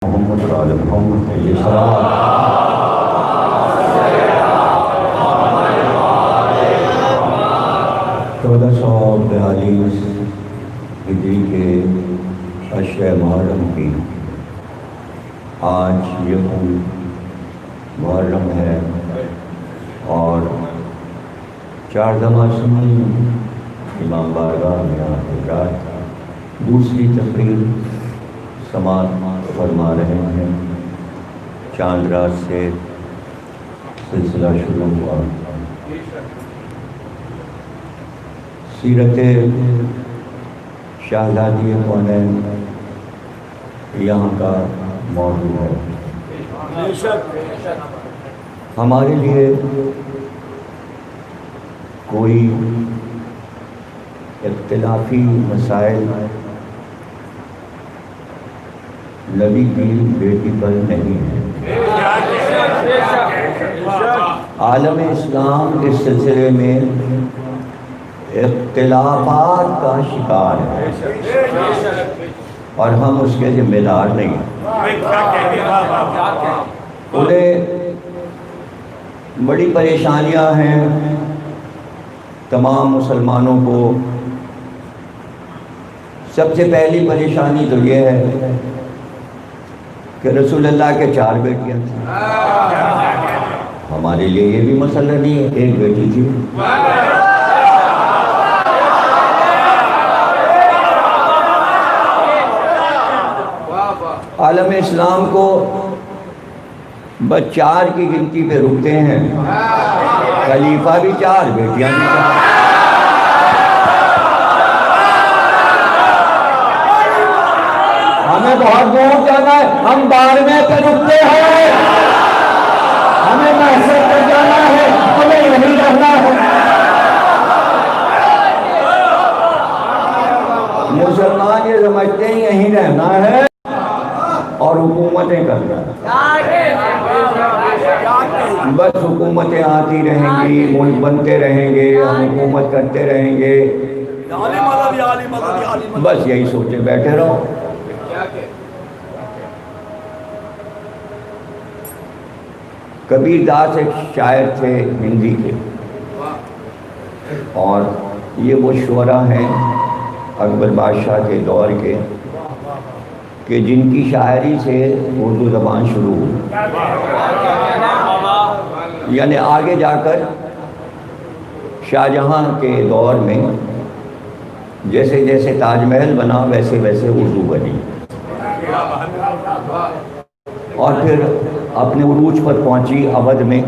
محمد محمد علیہ السلام. چودہ سو 42 ہجری کے اشرِ محرم کی آج یکم محرم ہے اور چاردمہ سنی امام بارگاہ میں حضرات دوسری تقریر سماعت فرما رہے ہیں. چاند رات سے سلسلہ شروع ہوا. سیرت شہزادی کونین یہاں کا موضوع ہے. ہمارے لیے کوئی اختلافی مسائل نبی کی بیٹی پر نہیں ہے. عالم اسلام اس سلسلے میں اختلافات کا شکار ہے اور ہم اس کے ذمہ دار نہیں. انہیں بڑی پریشانیاں ہیں. تمام مسلمانوں کو سب سے پہلی پریشانی تو یہ ہے کہ رسول اللہ کے 4 بیٹیاں تھیں. ہمارے لیے یہ بھی مسئلہ نہیں ہے. ایک بیٹی تھی. عالم اسلام کو بس 4 کی گنتی پہ رکتے ہیں. خلیفہ بھی 4 بیٹیاں بھی 4. ہمیں بہت دور جانا ہے. ہم 12ویں پہ رکتے ہیں. ہمیں محسوس کر جانا ہے. ہمیں یہیں رہنا ہے. مسلمان یہ سمجھتے ہیں یہیں رہنا ہے اور حکومتیں کرنا ہے. بس حکومتیں آتی رہیں گی, ملک بنتے رہیں گے, ہم حکومت کرتے رہیں گے. بس یہی سوچے بیٹھے رہو. کبیر داس ایک شاعر تھے ہندی کے, اور یہ وہ شعراء ہیں اکبر بادشاہ کے دور کے کہ جن کی شاعری سے اردو زبان شروع ہوئی. یعنی آگے جا کر شاہ جہاں کے دور میں جیسے جیسے تاج محل بنا ویسے ویسے اردو بنی, اور پھر اپنے عروج پر پہنچی اودھ میں,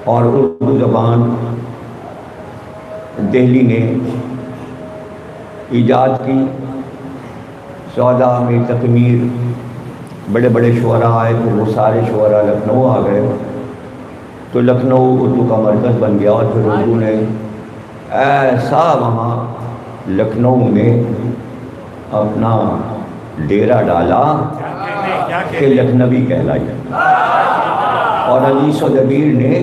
اور اردو زبان دہلی نے ایجاد کی. سودا میں تکمیر بڑے بڑے شعراء آئے, پھر وہ سارے شعراء لکھنؤ آ گئے تو لکھنؤ اردو کا مرکز بن گیا. اور پھر اردو نے ایسا وہاں لکھنؤ میں اپنا ڈیرا ڈالا کہ لکھنوی کہلائی, اور انیس و دبیر نے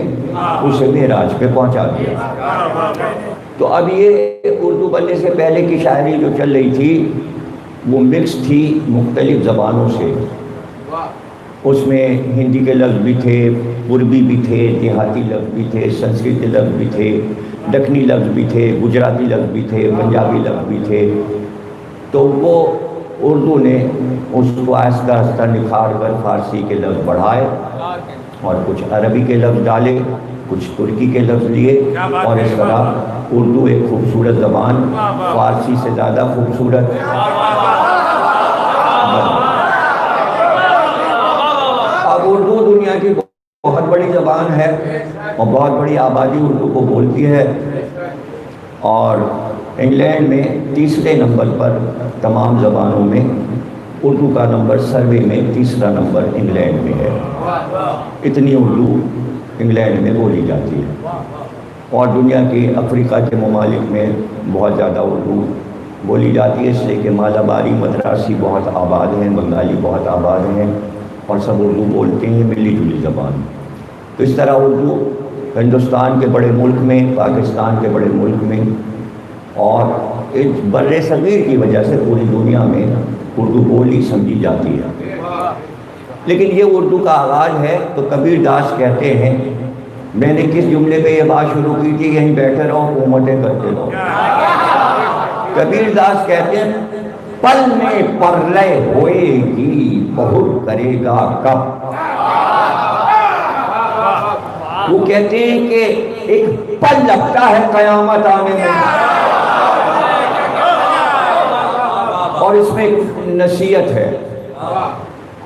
اسے معراج پہ پہنچا دیا. تو اب یہ اردو بننے سے پہلے کی شاعری جو چل رہی تھی وہ مکس تھی مختلف زبانوں سے. اس میں ہندی کے لفظ بھی تھے, پربی بھی تھے, دیہاتی لفظ بھی تھے, سنسکرت لفظ بھی تھے, دکنی لفظ بھی تھے, گجراتی لفظ بھی تھے, پنجابی لفظ بھی تھے. تو وہ اردو نے اس کو آہستہ آہستہ نکھار کر فارسی کے لفظ بڑھائے اور کچھ عربی کے لفظ ڈالے, کچھ ترکی کے لفظ لیے, اور اس طرح اردو ایک خوبصورت زبان, فارسی سے زیادہ خوبصورت. اب اردو دنیا کی بہت بڑی زبان ہے اور بہت بڑی آبادی اردو کو بولتی ہے, اور انگلینڈ میں 3رے نمبر پر تمام زبانوں میں اردو کا نمبر سروے میں 3را نمبر انگلینڈ میں ہے. اتنی اردو انگلینڈ میں بولی جاتی ہے, اور دنیا کے افریقہ کے ممالک میں بہت زیادہ اردو بولی جاتی ہے, اس لیے کہ مالاباری مدراسی بہت آباد ہیں, بنگالی بہت آباد ہیں, اور سب اردو بولتے ہیں, ملی جلی زبان. تو اس طرح اردو ہندوستان کے بڑے ملک میں, پاکستان کے بڑے ملک میں اور بر صغیر کی وجہ سے پوری دنیا میں اردو بولی سمجھی جاتی ہے، لیکن یہ اردو کا آغاز ہے تو کبیر داس کہتے ہیں، میں نے کس جملے پہ یہ بات شروع کی تھی، یہیں بیٹھے رہو حکومتیں کرتے رہو۔ کبیر داس کہتے ہیں پل میں پرلے ہوئے گی بہت کرے گا کب۔ وہ کہتے ہیں کہ ایک پل لگتا ہے قیامت آنے میں، اور اس میں ایک نصیحت ہے،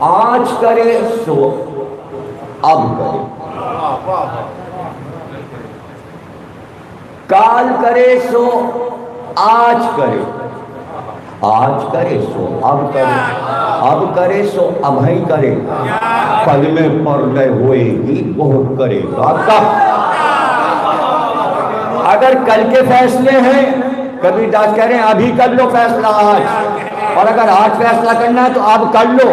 آج کرے سو اب کرے، کال کرے سو آج کرے، آج کرے سو اب کرے، اب کرے سو اب ہی کرے، پل میں پرلے ہوئے گی بہت کرے گا کب۔ اگر کل کے فیصلے ہیں، کبیر داس کہہ رہے ہیں ابھی کر لو فیصلہ آج، اور اگر آج فیصلہ کرنا ہے تو اب کر لو،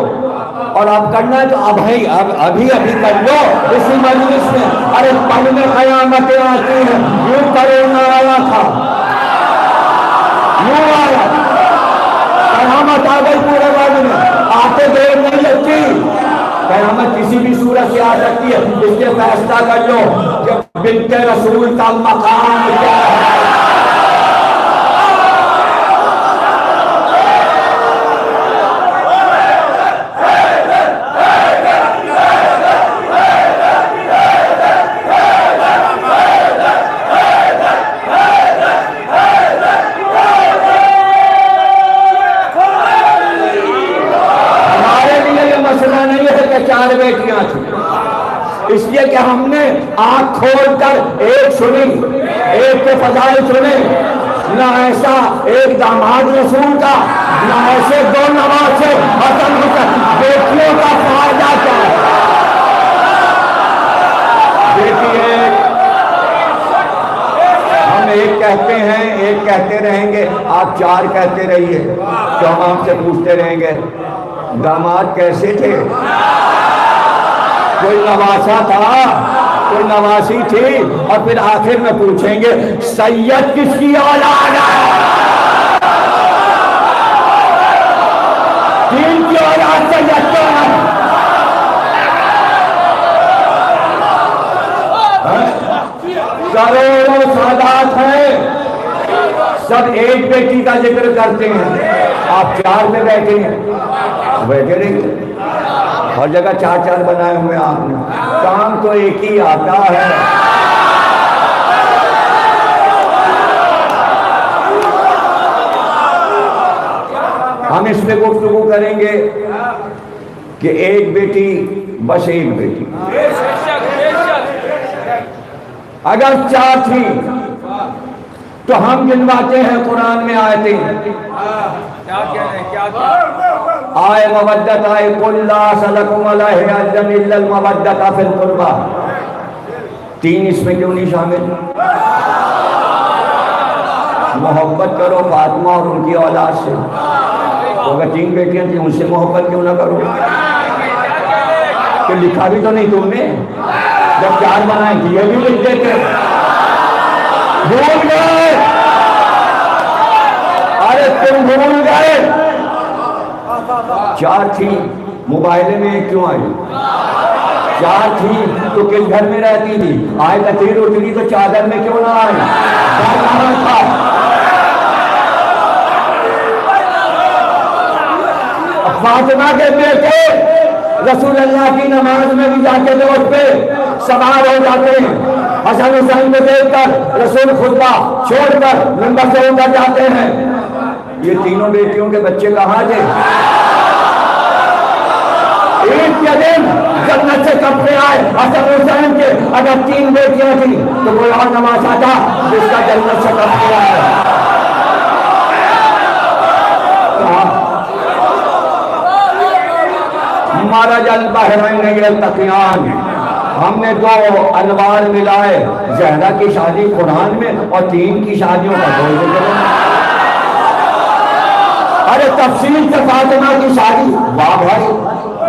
اور اب کرنا ہے تو ابھی کر لو اسی مجلس میں۔ ارے پل میں قیامتیں آتی ہیں، یوں کرونا آیا تھا، یوں آیا، قیامت آ گئی پورے وقت میں، آتے دیر نہیں لگتی، قیامت کسی بھی صورت سے آ سکتی ہے، اس لیے فیصلہ کر لو کہ بنت رسول کا مقام کیا ہے۔ چار بیٹیاں تھیں، اس لیے کہ ہم نے آنکھ کھول کر ایک سنی، ایک کے فضائل سنے، نہ ایسا ایک داماد رسول کا، نہ ایسے دو نواسے حسن حسین، بیٹیوں کا فائدہ کیا ہے؟ بیٹی ایک، ہم ایک کہتے ہیں، ایک کہتے رہیں گے، آپ چار کہتے رہیے تو ہم آپ سے پوچھتے رہیں گے داماد کیسے تھے، کوئی نواسا تھا، کوئی نواسی تھی، اور پھر آخر میں پوچھیں گے سید کس کی اولاد ہے، تین کی اولاد سید کیا ہے؟ کروڑوں سادات ہیں، سب ایک بیٹی کا ذکر کرتے ہیں، آپ چار میں بیٹھے ہیں، بیٹھے رہیں گے، ہر جگہ چار چار بنائے ہوئے آپ نے، کام تو ایک ہی آتا ہے۔ ہم اس میں گفتگو کریں گے کہ ایک بیٹی بس ایک بیٹی، اگر چار تھی تو ہم گنواتے ہیں قرآن میں آیتیں، آئے مودت آئے قل لا سلکم علیہ اجر الا المودت فی القربى، تین اس میں کیوں نہیں شامل؟ محبت کرو فاطمہ اور ان کی اولاد سے، تو اگر تین بیٹیاں تھیں ان سے محبت کیوں نہ کرو؟ کہ لکھا بھی تو نہیں تم نے، جب چار بنائیں تھی یہ بھی لکھ دیتے، بھول گئے، ارے تم بھول گئے، چار تھی موبائل میں کیوں آئی؟ چار تھی تو کس گھر میں رہتی تھی؟ آئے کثیر اٹھنی تو چادر میں کیوں نہ آئی؟ تھا فاطمہ کے بیٹے رسول اللہ کی نماز میں بھی جا کے لوٹ پہ سوار ہو جاتے ہیں، حسن حسین کو دیکھ کر رسول خطبہ چھوڑ کر منبر سے اتر جاتے ہیں۔ یہ تینوں بیٹیوں کے بچے کہاں تھے؟ ایک کے دن جنت سے کپڑے آئے حسن حسین کے، اگر تین بیٹیاں تھیں تو کوئی اور نواسا تھا جس کا جنت سے کپڑے آئے؟ مرج البحرین یلتقیان، ہم نے دو انوار ملائے، زہرا کی شادی قرآن میں اور تین کی شادیوں کا کوئی ذکر نہیں۔ ارے تفصیل سے فاطمہ کی شادی، واہ بھائی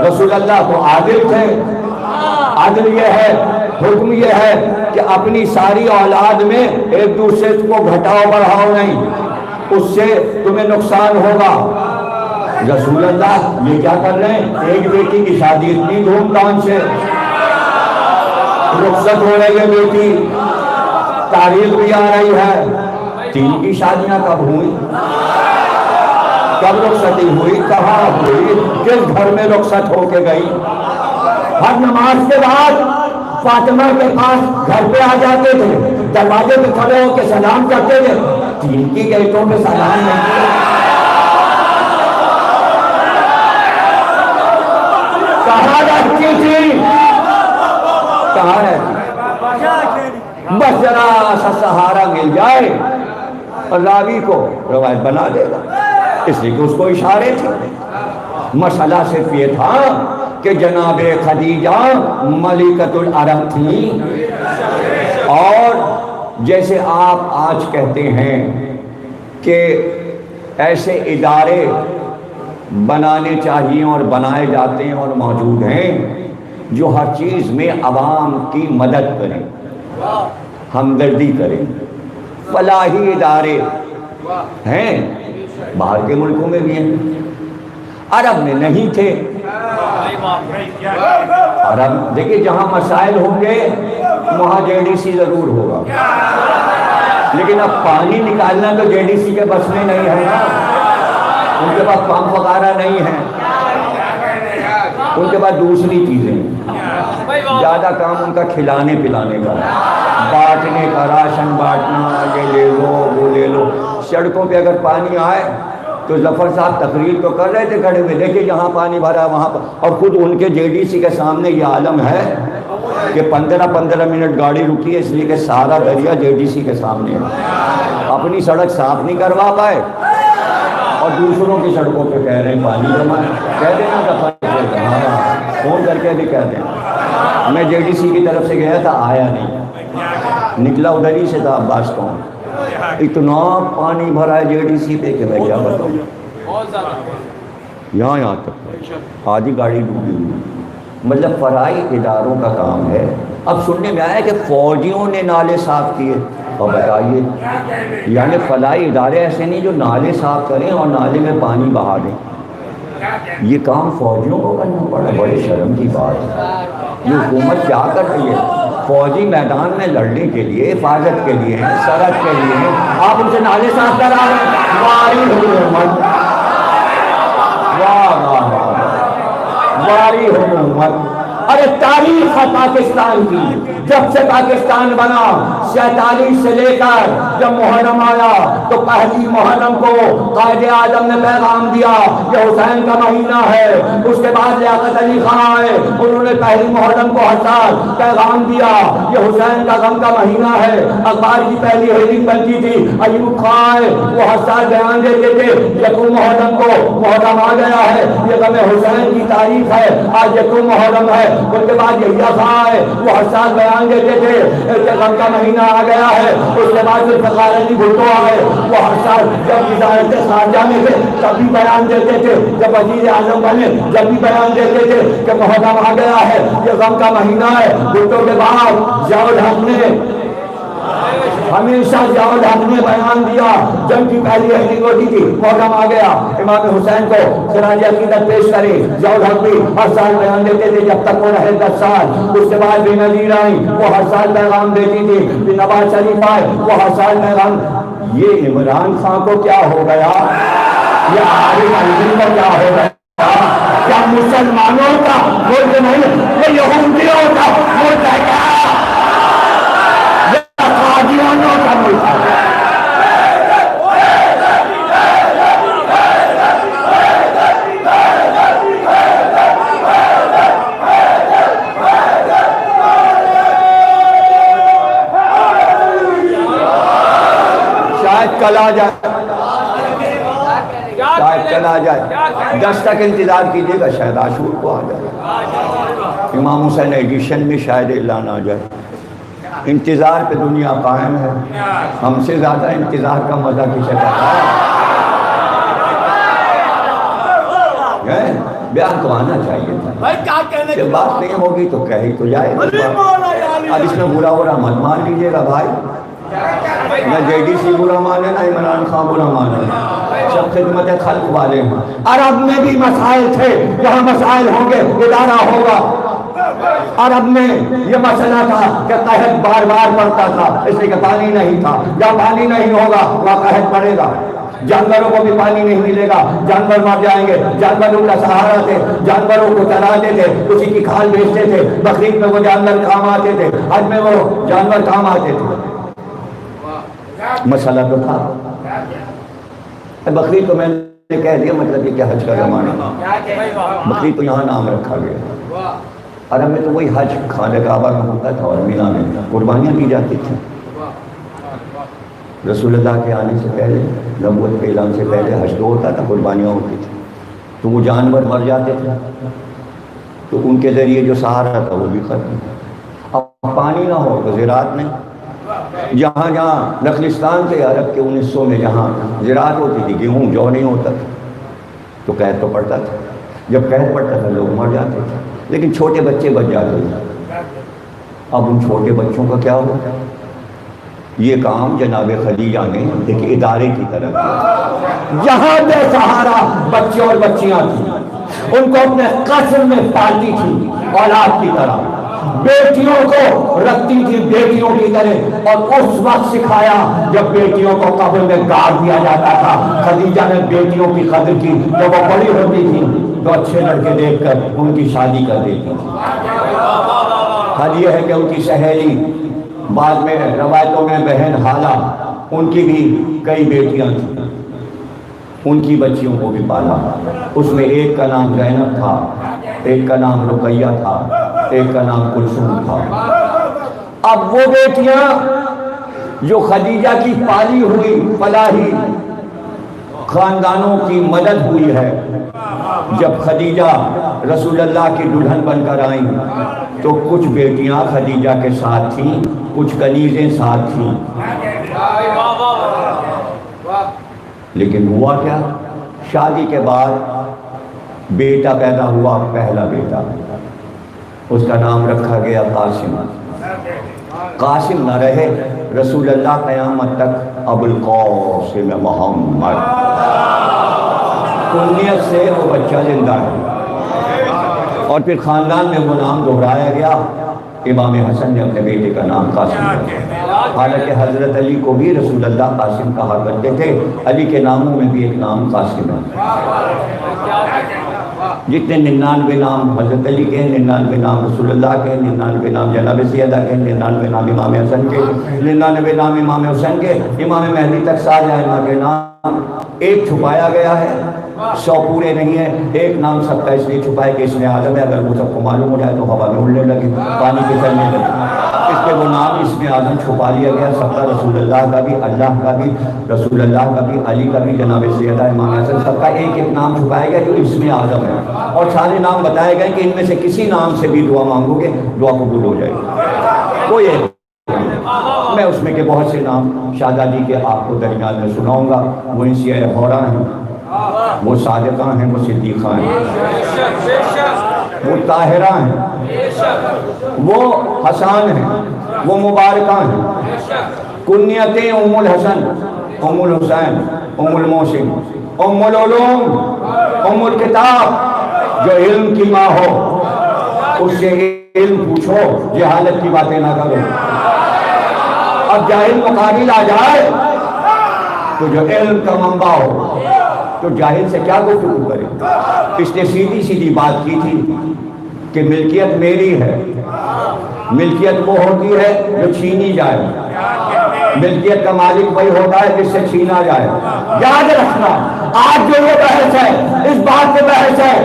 رسول اللہ تو عادل تھے، عدل یہ ہے، حکم یہ ہے کہ اپنی ساری اولاد میں ایک دوسرے کو گھٹاؤ بڑھاؤ نہیں، اس سے تمہیں نقصان ہوگا، رسول اللہ یہ کیا کر رہے ہیں؟ ایک بیٹی کی شادی اتنی دھوم دھام سے، رخصت ہو رہی ہے بیٹی، تاریخ بھی آ رہی ہے، 3 کی شادیاں کب ہوئی، کب رخصتی ہوئی، کہاں ہوئی، کس گھر میں رخصت ہو کے گئی؟ ہر نماز کے بعد فاطمہ کے پاس گھر پہ آ جاتے تھے، دروازے پہ کھڑے ہو کے سلام کرتے تھے، 3 کی گیٹوں پہ سلام نہیں کیا۔ کہاں رہتی تھی؟ کہاں رہتی؟ بس ذرا سا سہارا مل جائے اور راوی کو روایت بنا دے گا، اس لیے کہ اس کو اشارے تھے۔ مسئلہ صرف یہ تھا کہ جناب خدیجہ ملکۃ العرب تھی، اور جیسے آپ آج کہتے ہیں کہ ایسے ادارے بنانے چاہیے اور بنائے جاتے ہیں اور موجود ہیں جو ہر چیز میں عوام کی مدد کریں، ہمدردی کریں، فلاحی ادارے ہیں، باہر کے ملکوں میں بھی ہیں، عرب میں نہیں تھے۔ عرب دیکھیں جہاں مسائل ہوں گے وہاں JDC ضرور ہوگا، لیکن اب پانی نکالنا تو JDC کے بس میں نہیں ہے نا، ان کے پاس پمپ وغیرہ نہیں ہے، ان کے پاس دوسری چیزیں، زیادہ کام ان کا کھلانے پلانے کا، بانٹنے کا، راشن بانٹنا، یہ لے لو وہ لے لو۔ سڑکوں پہ اگر پانی آئے تو ظفر صاحب تقریر تو کر رہے تھے کھڑے ہوئے، دیکھیں جہاں پانی بھرا وہاں پر، اور خود ان کے JDC کے سامنے یہ عالم ہے کہ 15 منٹ گاڑی رکی ہے، اس لیے کہ سارا دریا JDC کے سامنے ہے، اپنی سڑک صاف نہیں کروا پائے اور دوسروں کی سڑکوں پہ کہہ رہے ہیں پانی جمع ہے۔ کہہ دینا ظفر، ہاں فون کر کے بھی کہہ دیں، میں JDC کی طرف سے گیا تھا، آیا نہیں، نکلا ادھر ہی سے تھا عباس قوم، اتنا پانی بھرا ہے JDC پہ کہ میں کیا بتاؤں، یہاں تک آدھی گاڑی ڈوبی ہوئی۔ مطلب فرائی اداروں کا کام ہے۔ اب سننے میں آیا کہ فوجیوں نے نالے صاف کیے، اور بتائیے یعنی فلاحی ادارے ایسے نہیں جو نالے صاف کریں اور نالے میں پانی بہا دیں، یہ کام فوجیوں کو کرنا پڑا، بڑے شرم کی بات ہے۔ یہ حکومت کیا کر رہی ہے؟ فوجی میدان میں لڑنے کے لیے، حفاظت کے لیے ہیں، سرحد کے لیے ہیں، آپ ان سے نالے صاف کرا رہے ہیں۔ واری حکومت، واہ واہ واہ، واری حکومت۔ ارے تاریخ ہے پاکستان کی، جب سے پاکستان بنا 47 سے لے کر جب محرم آیا تو پہلی محرم کو قائد اعظم نے پیغام دیا کہ حسین کا مہینہ ہے۔ اس کے بعد لیاقت علی خان آئے، انہوں نے پہلی محرم کو ہر سال پیغام دیا یہ حسین کا غم کا مہینہ ہے۔ اخبار کی پہلی ہیڈنگ بنتی تھی، ایوب خان آئے، وہ ہر سال بیان دیتے تھے یکم محرم کو محرم آ گیا ہے، یہ غم حسین کی تاریخ ہے، آج یکم محرم ہے۔ ان کے بعد یحییٰ خان آئے، وہ ہر سال بیان دیتے تھے کہ غم کا مہینہ آ گیا ہے۔ اس کے بعد ذوالفقار علی بھٹو آئے، وہ ہر سال جب وزارت خارجہ میں تھے تب بھی بیان دیتے تھے، جب وزیر اعظم بنے جب بھی بیان دیتے تھے کہ محرم آ گیا ہے، یہ غم کا مہینہ ہے۔ بھٹو کے بعد ضیاء الحق نے ہمیشہ ضیاء الحق نے بیان دیا، جنگ کی پہلی ہیڈنگ ہوتی تھی محرم آ گیا، امام حسین کو خراج عقیدت پیش کرے، ضیاء الحق بھی ہر سال بیان دیتے تھے جب تک وہ رہے 10 سال۔ اس کے بعد بے نظیر آئی، وہ ہر سال پیغام دیتی تھی، پھر نواز شریف آئے، وہ ہر سال پیغام۔ یہ عمران خان کو کیا ہو گیا؟ یہ عارف الدین کو کیا ہو گیا؟ کیا مسلمانوں کا ملک نہیں، یہ یہودیوں کا ملک ہے کیا؟ قادیانوں کا ملک ہے۔ شاید کل آ جائے، شاید کل آ جائے، 10 تک انتظار کیجیے گا، شاید عاشور کو آ جائے، امام حسین ایڈیشن میں شاید اعلان آ جائے۔ انتظار پہ دنیا قائم ہے، ہم سے زیادہ انتظار کا مزہ کسے کا ہے؟ بیان تو آنا چاہیے تھا، جب بات نہیں ہوگی تو کہی تو جائے۔ اب اس میں برا برا مت مان لیجیے گا بھائی، نہ JDC برا مانے نہ عمران خان برا مانے، سب خدمت خلق والے ہیں۔ عرب میں بھی مسائل تھے، جہاں مسائل ہوں گے ادارہ ہوگا۔ عرب میں یہ مسئلہ تھا کہ قحط بار بار پڑتا تھا، اس لیے کہ پانی نہیں تھا۔ جہاں پانی نہیں ہوگا وہاں قحط پڑے گا، جانوروں کو بھی پانی نہیں ملے گا، جانور مر جائیں گے۔ جانوروں کا سہارا تھے، جانوروں کو چراتے تھے، اسی کی کھال بیچتے تھے۔ بقرعید میں وہ جانور کام آتے تھے، حج میں وہ جانور کام آتے تھے۔ مسئلہ تو تھا۔ بقرعید تو میں نے کہہ دیا، مطلب یہ کہ حج کا زمانہ، بقرعید تو یہاں نام رکھا گیا۔ عرب میں تو وہی حج خانہ کعبہ میں ہوتا تھا، اور مینا میں قربانیاں کی جاتی تھیں۔ رسول اللہ کے آنے سے پہلے، نبوت کے اعلان سے پہلے حج تو ہوتا تھا، قربانیاں ہوتی تھیں، تو وہ جانور مر جاتے تھے، تو ان کے ذریعے جو سہارا تھا وہ بھی ختم۔ اب پانی نہ ہو تو زراعت نہیں۔ جہاں جہاں نخلستان سے عرب کے 1900 میں جہاں زراعت ہوتی تھی، گیہوں جو نہیں ہوتا تھا، تو قحط تو پڑتا تھا۔ جب قحط پڑتا تھا لوگ مر جاتے تھے، لیکن چھوٹے بچے بچ جاتے تھے۔ اب ان چھوٹے بچوں کا کیا ہو؟ یہ کام جناب خدیجہ نے ایک ادارے کی طرف کیا۔ جہاں بے سہارا بچے اور بچیاں تھیں، ان کو اپنے قصر میں پالتی تھی اولاد کی طرح، بیٹیوں کو رکھتی تھی بیٹیوں کی طرح، اور اس وقت سکھایا جب بیٹیوں کو قبر میں گاڑ دیا جاتا تھا۔ خدیجہ نے بیٹیوں کی قدر کی، جب وہ بڑی ہوتی تھی تو اچھے لڑکے دیکھ کر ان کی شادی کر دیتی تھی۔ حال یہ ہے کہ ان کی سہیلی، بعد میں روایتوں میں بہن حالہ، ان کی بھی کئی بیٹیاں تھیں، ان کی بچیوں کو بھی پالا۔ اس میں ایک کا نام زینب تھا، ایک کا نام رقیہ تھا، ایک کا نام کلثوم تھا۔ اب وہ بیٹیاں جو خدیجہ کی پالی ہوئی فلاحی خاندانوں کی مدد ہوئی ہے، جب خدیجہ رسول اللہ کی دلہن بن کر آئیں تو کچھ بیٹیاں خدیجہ کے ساتھ تھیں، کچھ کنیزیں ساتھ تھیں۔ لیکن ہوا کیا؟ شادی کے بعد بیٹا پیدا ہوا، پہلا بیٹا، اس کا نام رکھا گیا قاسم۔ قاسم نہ رہے، رسول اللہ قیامت تک ابو القاسم محمد کنیت سے وہ بچہ زندہ ہے، اور پھر خاندان میں وہ نام دہرایا گیا۔ امام حسن نے اپنے بیٹے کا نام قاسم رکھا، حالانکہ حضرت علی کو بھی رسول اللہ قاسم کہا کرتے تھے۔ علی کے ناموں میں بھی ایک نام قاسم ہے۔ جتنے 99 نام حضرت علی کے ہیں، 99 نام رسول اللہ کے ہیں، 99 نام جناب سیدہ کے ہیں، 99 نام امام حسن کے، 99 نام امام حسین کے، امام مہدی تک سارے ائمہ کے نام ایک چھپایا گیا ہے، 100 پورے نہیں ہیں۔ ایک نام سب کا اس لیے چھپائے کہ اس میں اعظم ہے، اگر وہ سب کو معلوم ہو جائے تو ہوا میں اڑنے لگے، پانی کے چلنے لگے، اس پہ وہ نام اس میں اعظم چھپا لیا گیا سب کا، رسول اللہ کا بھی، اللہ کا بھی، رسول اللہ کا بھی، علی کا بھی، جناب سیدہ امام حسن، سب کا ایک ایک نام چھپایا گیا جو اس میں اعظم ہے، اور سارے نام بتائے گئے کہ ان میں سے کسی نام سے بھی دعا مانگو گے دعا قبول ہو جائے گی۔ کوئی ایک میں اس میں کے بہت سے نام شہزادی کے آپ کو درمیان میں سناؤں گا۔ وہ انسیہ حورہ ہیں، وہ صادقہ ہیں، وہ صدیقہ ہیں، وہ طاہرہ ہیں، وہ حسان ہیں، وہ مبارکہ ہیں۔ کنیتیں ام الحسن، ام الحسین، ام المحسن، ام العلوم، ام الکتاب، جو علم کی ماں ہو اس سے علم پوچھو، جہالت کی باتیں نہ کرو۔ اب جاہل مقابل آ جائے تو جو علم کا منبع ہو تو جاہل سے کیا گفتگو کرے؟ اس نے سیدھی سیدھی بات کی تھی کہ ملکیت میری ہے، ملکیت وہ ہوتی ہے جو چھینی جائے، ملکیت کا مالک وہی ہوتا ہے جس سے چھینا جائے۔ یاد رکھنا، آج جو یہ بحث ہے اس بات پہ بحث ہے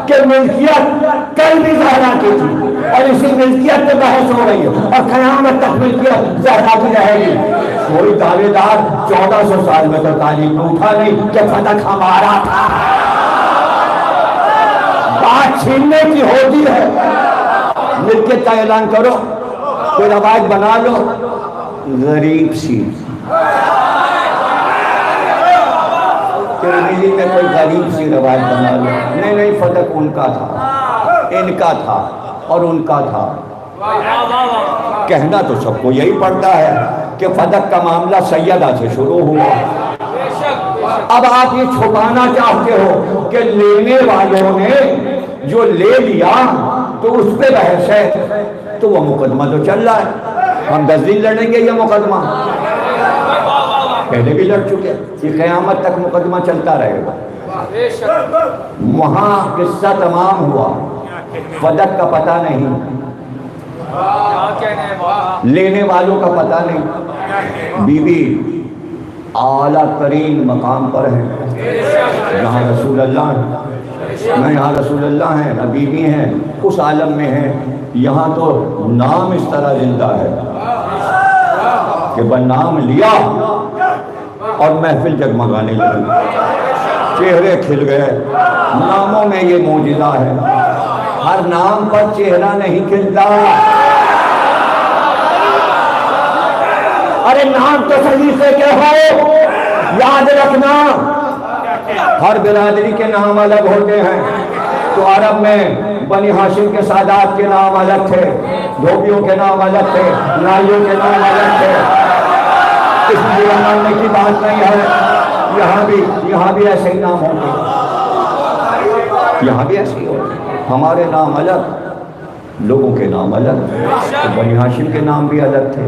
کہ ملکیت کل بھی زہرا کی تھی، اور اسی ملکیت پہ بحث ہو رہی ہے، اور قیامت تک ملکیت زہرا کی رہے گی۔ کوئی دعوے دار 1400 سال میں تو تعلیم اٹھا نہیں کہ فتح ہمارا تھا۔ بات چھیننے کی ہوتی ہے، ملکیت کا اعلان کرو، کوئی روایت بنا لو غریب سی، ترمذی میں کوئی غریب سی روایت بنا لو، نہیں فتح ان کا تھا، ان کا تھا اور ان کا تھا۔ کہنا تو سب کو یہی پڑتا ہے کہ فتح کا معاملہ سیدہ سے شروع ہوا، اب آپ یہ چھپانا چاہتے ہو کہ لینے والوں نے جو لے لیا تو اس پہ بحث ہے، تو وہ مقدمہ تو چل رہا ہے، ہم 10 دن لڑیں گے یہ مقدمہ، پہلے بھی لڑ چکے، یہ قیامت تک مقدمہ چلتا رہے گا۔ وہاں قصہ تمام ہوا، فدق کا پتہ نہیں، لینے والوں کا پتہ نہیں، بی بی اعلیٰ ترین مقام پر ہے، جہاں رسول اللہ ہیں، میں یہاں رسول اللہ ہیں، نبی بھی ہیں، اس عالم میں ہیں، یہاں تو نام اس طرح زندہ ہے کہ نام لیا اور محفل جگمگانے لگی، چہرے کھل گئے۔ ناموں میں یہ معجزہ ہے، ہر نام پر چہرہ نہیں کھلتا۔ ارے نام تو صحیح سے کہو، یاد رکھنا ہر برادری کے نام الگ ہوتے ہیں، تو عرب میں بنی ہاشم کے سادات کے نام الگ تھے، دھوبیوں کے نام الگ تھے، نائیوں کے نام الگ تھے، اس میں ماننے کی بات نہیں ہے، یہاں بھی ایسے ہی نام ہوں گے، یہاں بھی ایسے ہی ہوگے، ہمارے نام الگ، لوگوں کے نام الگ، تو بنی ہاشم کے نام بھی الگ تھے۔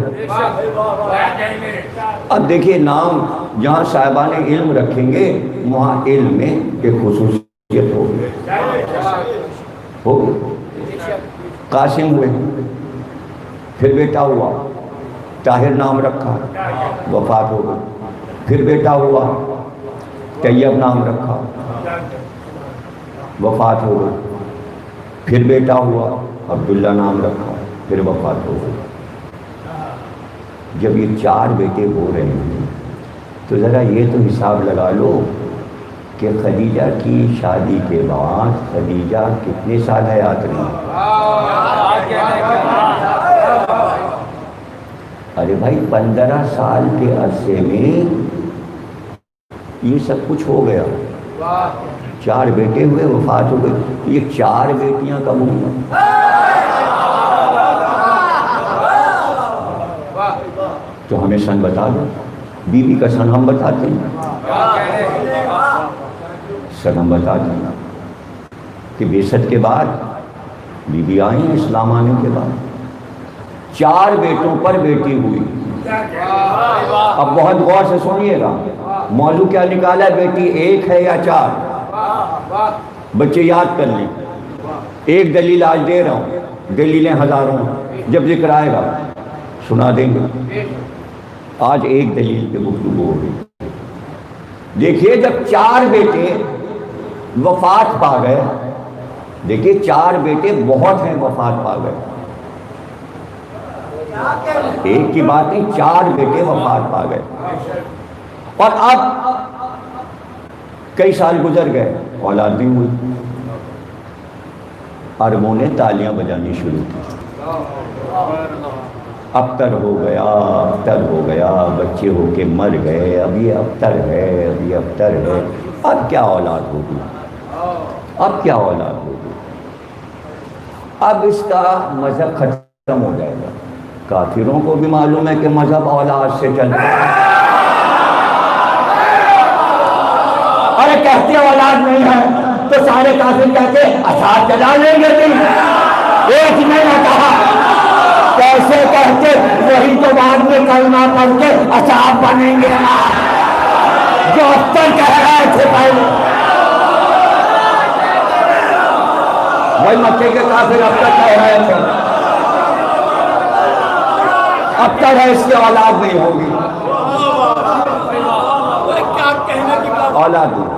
اب دیکھیے نام جہاں صاحبان علم رکھیں گے وہاں علم میں ایک خصوصیت ہوگی۔ قاسم ہوئے، پھر بیٹا ہوا، طاہر نام رکھا، وفات ہو گئی، پھر بیٹا ہوا، طیب نام رکھا، وفات ہو گئی، پھر بیٹا ہوا، عبداللہ نام رکھا، پھر وفات ہو گئی۔ جب یہ 4 بیٹے ہو رہے ہیں تو ذرا یہ تو حساب لگا لو کہ خدیجہ کی شادی کے بعد خدیجہ کتنے سال حیات رہی؟ ارے بھائی 15 سال کے عرصے میں یہ سب کچھ ہو گیا، 4 بیٹے ہوئے، وفات ہو گئی، یہ 4 بیٹیاں کب ہوئی؟ تو ہمیں سن بتا دو، بی بی کا سن ہم بتاتے ہیں، سن ہم بتاتے ہیں کہ بعثت کے بعد بی بی آئی ہیں، اسلام آنے کے بعد 4 بیٹوں پر بیٹی ہوئی۔ اب بہت غور سے سنیے گا، موضوع کیا نکالا ہے، بیٹی 1 ہے یا 4؟ بچے یاد کر لیں، ایک دلیل آج دے رہا ہوں، دلیلیں ہزاروں، جب ذکر آئے گا سنا دیں گے، آج ایک دلیل پہ گفتگو ہو گئی۔ دیکھیے جب 4 بیٹے وفات پا گئے، دیکھیے 4 بیٹے بہت ہیں، وفات پا گئے، ایک کی بات نہیں، 4 بیٹے وفات پا گئے، اور اب کئی سال گزر گئے، اولاد نہیں ہوئی، عربوں نے تالیاں بجانی شروع کی، ابتر ہو گیا، ابتر ہو گیا، بچے ہو کے مر گئے، اب یہ ابتر ہے، اب یہ ابتر ہے، اب کیا اولاد ہوگی، اب کیا اولاد ہوگی، اب اس کا مذہب ختم ہو جائے گا۔ کافروں کو بھی معلوم ہے کہ مذہب اولاد سے چلتا ہے، ارے کہتے اولاد نہیں ہے تو سارے کافر کہتے اثار چلا لیں گے، ایک نے نہ کہا، کیسے کہتے وہی تو بعد میں کلمہ پڑھ کے اصحاب بنیں گے، جو ابتر کہہ رہے تھے پہلے، وہی مکے کے کافر ابتر کہہ رہے تھے، ابتر ہے، اس کی اولاد نہیں ہوگی، اولاد نہیں،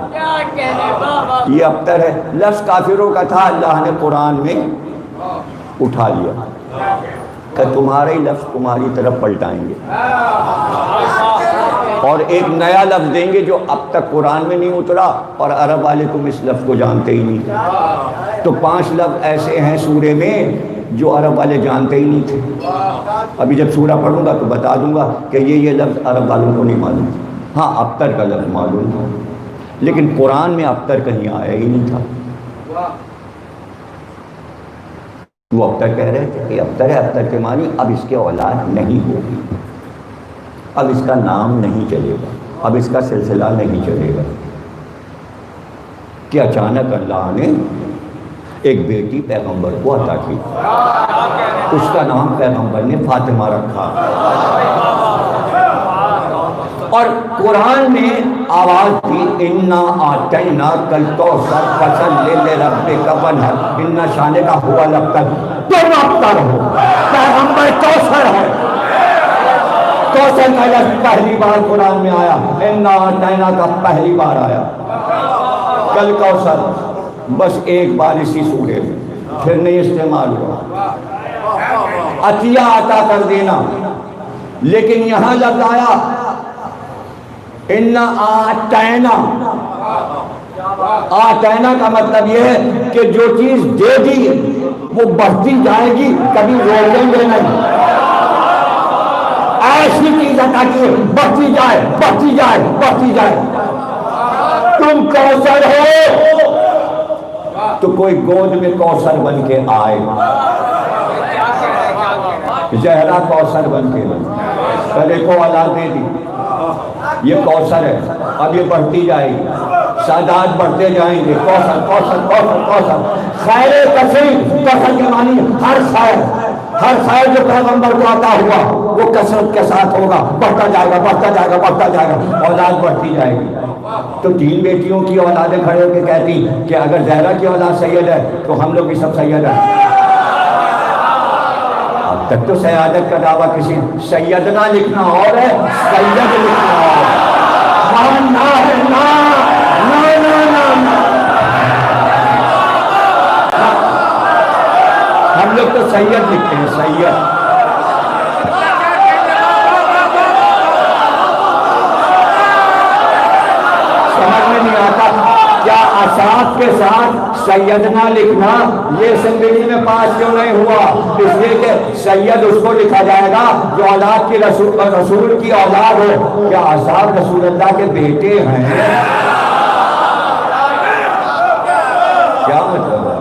یہ ابتر ہے، لفظ کافروں کا تھا، اللہ نے قرآن میں اٹھا لیا کہ تمہارے ہی لفظ تمہاری طرف پلٹائیں گے، اور ایک نیا لفظ دیں گے جو اب تک قرآن میں نہیں اترا، اور عرب والے تم اس لفظ کو جانتے ہی نہیں، تو 5 لفظ ایسے ہیں سورے میں جو عرب والے جانتے ہی نہیں تھے، ابھی جب سورہ پڑھوں گا تو بتا دوں گا کہ یہ لفظ عرب والوں کو نہیں معلوم، ہاں ابتر کا لفظ معلوم تھا، لیکن قرآن میں ابتر کہیں آیا ہی نہیں تھا، وہ ابتر کہہ رہے تھے کہ ابتر ہے، ابتر کے معنی اب اس کے اولاد نہیں ہوگی، اب اس کا نام نہیں چلے گا، اب اس کا سلسلہ نہیں چلے گا کہ اچانک اللہ نے ایک بیٹی پیغمبر کو عطا کی، اس کا نام پیغمبر نے فاطمہ رکھا، اور قرآن میں آواز تھی اِنَّا أَعْطَيْنَاكَ الْكَوْثَرَ فَصَلِّ لِرَبِّكَ وَانْحَرْ إِنَّ شَانِئَكَ هُوَ الْأَبْتَرُ، تم ابتر ہو، پیغمبر کوثر ہے۔ کوثر کا لفظ پہلی بار قرآن میں آیا، اِنَّا أَعْطَيْنَاكَ پہلی بار آیا، کل کوثر بس ایک بار اسی سورے میں، پھر نہیں استعمال ہوا، عطیہ عطا کر دینا۔ لیکن یہاں لفظ آیا اِنَّا أَعْطَيْنَا، آتینا کا مطلب یہ ہے کہ جو چیز دے دی وہ بڑھتی جائے گی، کبھی روکیں گے نہیں۔ ایسی چیز عطا کی بڑھتی جائے بڑھتی جائے بڑھتی جائے۔ تم کوثر ہو تو کوئی گود میں کوثر بن کے آئے، زہرا کوثر بن کے پہلے کو اولاد دے دی، یہ کوثر ہے، اب یہ بڑھتی جائے گی، سادات بڑھتے جائیں گے، کوثر کوثر کوثر کوثر، خیر کثیر، کوثر کے معنی ہر خیر جو پیغمبر کو عطا ہوا وہ کثرت کے ساتھ ہوگا، بڑھتا جائے گا بڑھتا جائے گا بڑھتا جائے گا، اولاد بڑھتی جائے گی۔ تو تین بیٹیوں کی اولادیں کھڑے ہو کے کہتی کہ اگر زہرا کی اولاد سید ہے تو ہم لوگ بھی سب سید ہیں۔ اب تک تو سیادت کا دعویٰ کسی سیدنا لکھنا اور ہے، سید لکھنا اور ہے، نا ہے نا نا نا نا۔ ہم لوگ تو سید لکھتے ہیں، سید۔ سمجھ میں نہیں آتا کیا اصحاب کے ساتھ سیدنا لکھنا یہ زندگی میں پاس کیوں نہیں ہوا؟ اس لیے کہ سید اس کو لکھا جائے گا جو اولاد کی رسول کی اولاد ہو۔ کیا اصحاب رسول اللہ کے بیٹے ہیں؟ کیا مطلب ہے؟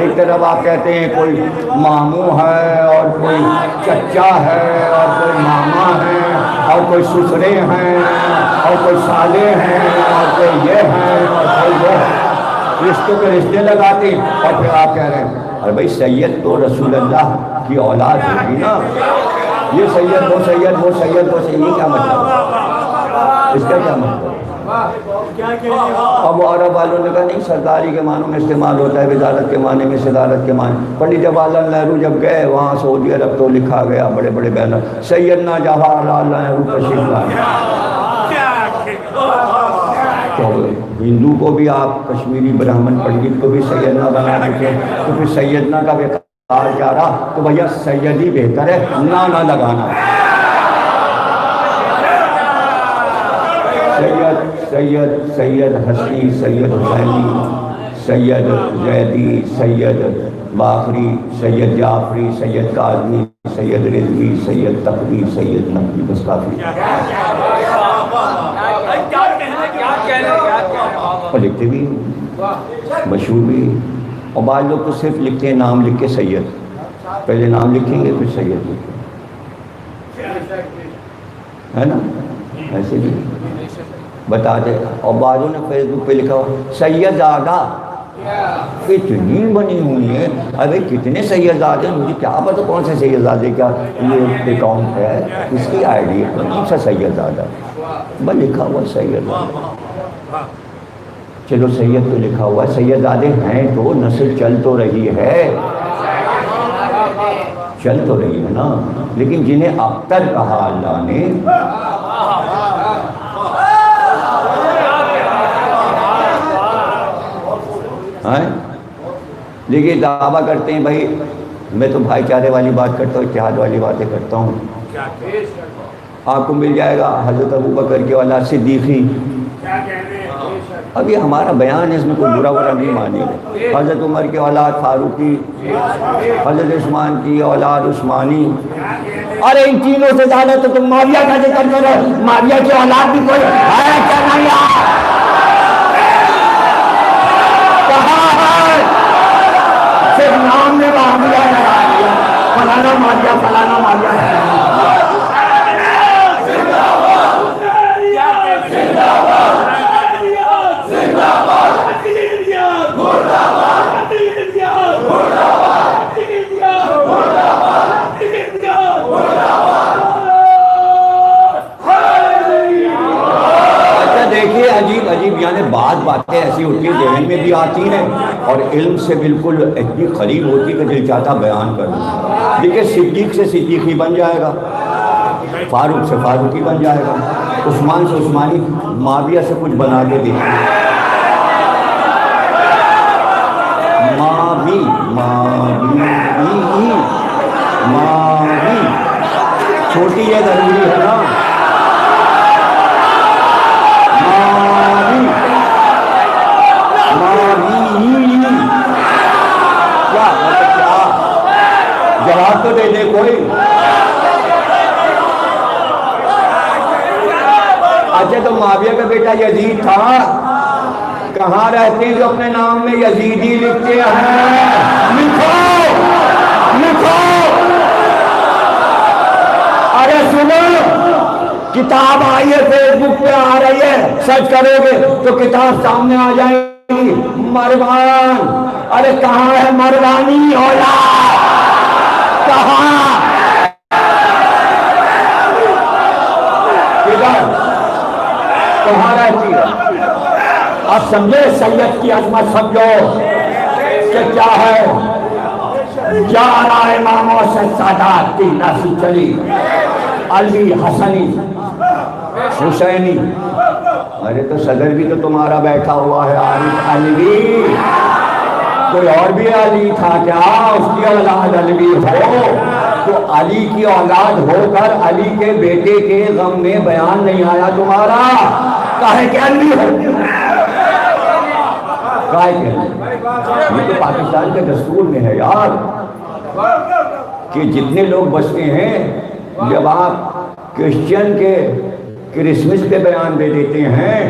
ایک طرف آپ کہتے ہیں کوئی ماموں ہے اور کوئی چچا ہے اور کوئی ماما ہے اور کوئی سسرے ہیں اور کوئی سالے ہیں اور کوئی یہ ہیں اور کوئی وہ ہے، رشتوں کے رشتے لگاتے ہیں، اور پھر آپ کہہ رہے ہیں ارے بھائی سید تو رسول اللہ کی اولاد ہوگی نا، یہ سید وہ سید وہ سید وہ سید، یہ کیا مطلب؟ اس کا کیا مطلب؟ اب عرب والوں نے کہا نہیں، سرداری کے معنوں میں استعمال ہوتا ہے، وزارت کے معنی میں، صدارت کے معنی۔ پنڈت جواہر لال نہرو جب گئے وہاں سعودی عرب تو لکھا گیا بڑے بڑے بیانر، سیدنا جواہر لال نہرو تشریف لائے۔ تو ہندو کو بھی آپ کشمیری برہمن پنڈت کو بھی سیدنا بنا چکے، تو پھر سیدنا کا بیکار کیا رہا؟ تو بھیا سید ہی بہتر ہے، نہ لگانا۔ سید حسنی، سید حسینی، سید زیدی، سید باقری، سید جعفری، سید کاظمی، سید رضوی، سید تقوی، سید نقوی، بس کافی۔ اور لکھتے بھی مشہور بھی، اور بعض لوگ تو صرف لکھتے ہیں نام لکھ کے سید، پہلے نام لکھیں گے پھر سید لکھیں گے، ہے نا؟ ایسے بھی بتا دے۔ اور بعضوں نے فیس بک پہ لکھا ہوا سید آگا، اتنی بنی ہوئی ہے، ارے کتنے سیدزادے ہیں، مجھے کیا پتا کون سے سیدزادے کا یہ اکاؤنٹ ہے، اس کی آئی ڈی ہے، کون سا سیدزادہ، بس لکھا ہوا سیدزادہ۔ چلو سید تو لکھا ہوا ہے، سیدزادے ہیں تو نسل چل تو رہی ہے، چل تو رہی ہے نا، لیکن جنہیں ابتر کہا اللہ نے، لیکن دعویٰ کرتے ہیں بھائی میں تو بھائی چارے والی بات کرتا ہوں، اتحاد والی باتیں کرتا ہوں۔ آپ کو مل جائے گا حضرت ابوبکر کی اولاد صدیقی، اب یہ ہمارا بیان ہے، اس میں کوئی برا نہیں مانے گا۔ حضرت عمر کی اولاد فاروقی، حضرت عثمان کی اولاد عثمانی، ارے ان تینوں سے زیادہ تو تم معاویہ کا ذکر کرو، معاویہ کی اولاد بھی کوئی ہے کیا نہیں ہے؟ صرف نام نے معاویہ لگا دیا، فلانا معاویہ فلانا معاویہ۔ اور علم سے بالکل اتنی قریب ہوتی کہ دل چاہتا بیان کر دوں. دیکھیے صدیق سے صدیقی بن جائے گا، فاروق سے فاروقی بن جائے گا، عثمان سے عثمانی، معاویہ سے کچھ بنا کے دیکھیں. ماوی چھوٹی ہے ضروری ہے نا. کیا جواب تو دے دے کوئی. اچھا تو معاویہ کا بیٹا یزید تھا، کہاں رہتے ہیں جو اپنے نام میں یزیدی لکھتے ہیں؟ لکھو لکھو. ارے سنو، کتاب آئی ہے، فیس بک پہ آ رہی ہے، سرچ کرو گے تو کتاب سامنے آ جائے گی. مروان، ارے کہاں ہے مروانی اولاد؟ کہاں؟ کہاں رہتی ہے؟ اب سمجھے سید کی عظمت سمجھو کہ کیا ہے. 11 اماموں سے سادات کی نسل چلی، علی، حسنی، حسینی. ارے تو صدر بھی تو تمہارا بیٹھا ہوا ہے، علی. کوئی اور بھی علی تھا کیا؟ اس کی اولاد علی ہو تو علی کی اولاد ہو کر علی کے بیٹے کے غم میں بیان نہیں آیا تمہارا؟ کہے کہ علی ہو، کہے کہ یہ تو پاکستان کے دستور میں ہے یار کہ جتنے لوگ بچتے ہیں، جب آپ کرسچن کے کرسمس پہ بیان دے دیتے ہیں،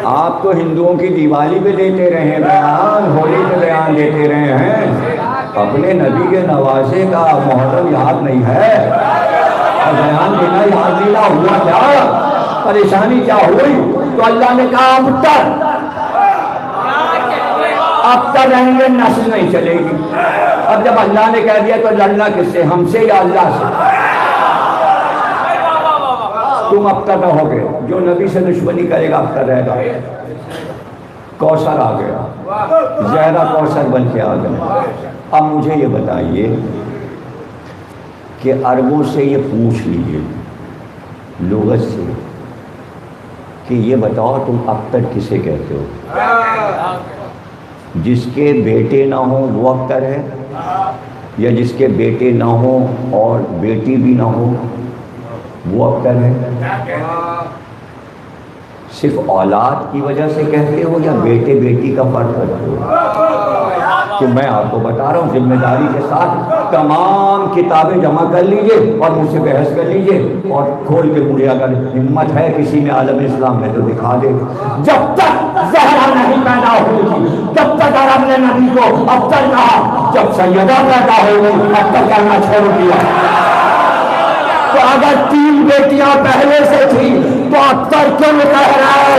آپ تو ہندوؤں کی دیوالی پہ دیتے رہے ہیں بیان، ہولی پہ بیان دیتے رہے ہیں، اپنے نبی کے نوازے کا محرم یاد نہیں ہے اور بیان دینا یاد نہیں ہوا. کیا پریشانی کیا ہوئی؟ تو اللہ نے کہا اب تک رہیں گے، نسل نہیں چلے گی. اب جب اللہ نے کہہ دیا تو لڑنا کس سے؟ ہم سے یا اللہ سے؟ تم اب تک رہو گے، جو نبی سے دشمنی کرے گا اب تک رہے گا. کوثر آ گیا، زہرا کوثر بن کے آ گیا. اب مجھے یہ بتائیے کہ عربوں سے یہ پوچھ لیجیے، لغت سے، کہ یہ بتاؤ تم اختر کسے کہتے ہو؟ جس کے بیٹے نہ ہوں وہ اختر ہے، یا جس کے بیٹے نہ ہوں اور بیٹی بھی نہ ہو وہ اختر ہے؟ صرف اولاد کی وجہ سے کہتے ہو یا بیٹے بیٹی کا فرق کرتے ہو؟ کہ میں آپ کو بتا رہا ہوں ذمہ داری کے ساتھ تمام کتابیں جمع کر لیجئے اور مجھ سے بحث کر لیجئے اور کھول کے مجھے اگر ہمت ہے کسی میں عالم اسلام میں تو دکھا دے. جب تک زہرا نہیں پیدا ہوئی، جب تک عرب نے نبی کو ابتر کہا، جب سیدہ پیدا ہو گئی ابتر کرنا چھوڑ دیا. تو اگر 3 بیٹیاں پہلے سے تھی تو ابتر کیوں کہہ رہا ہے؟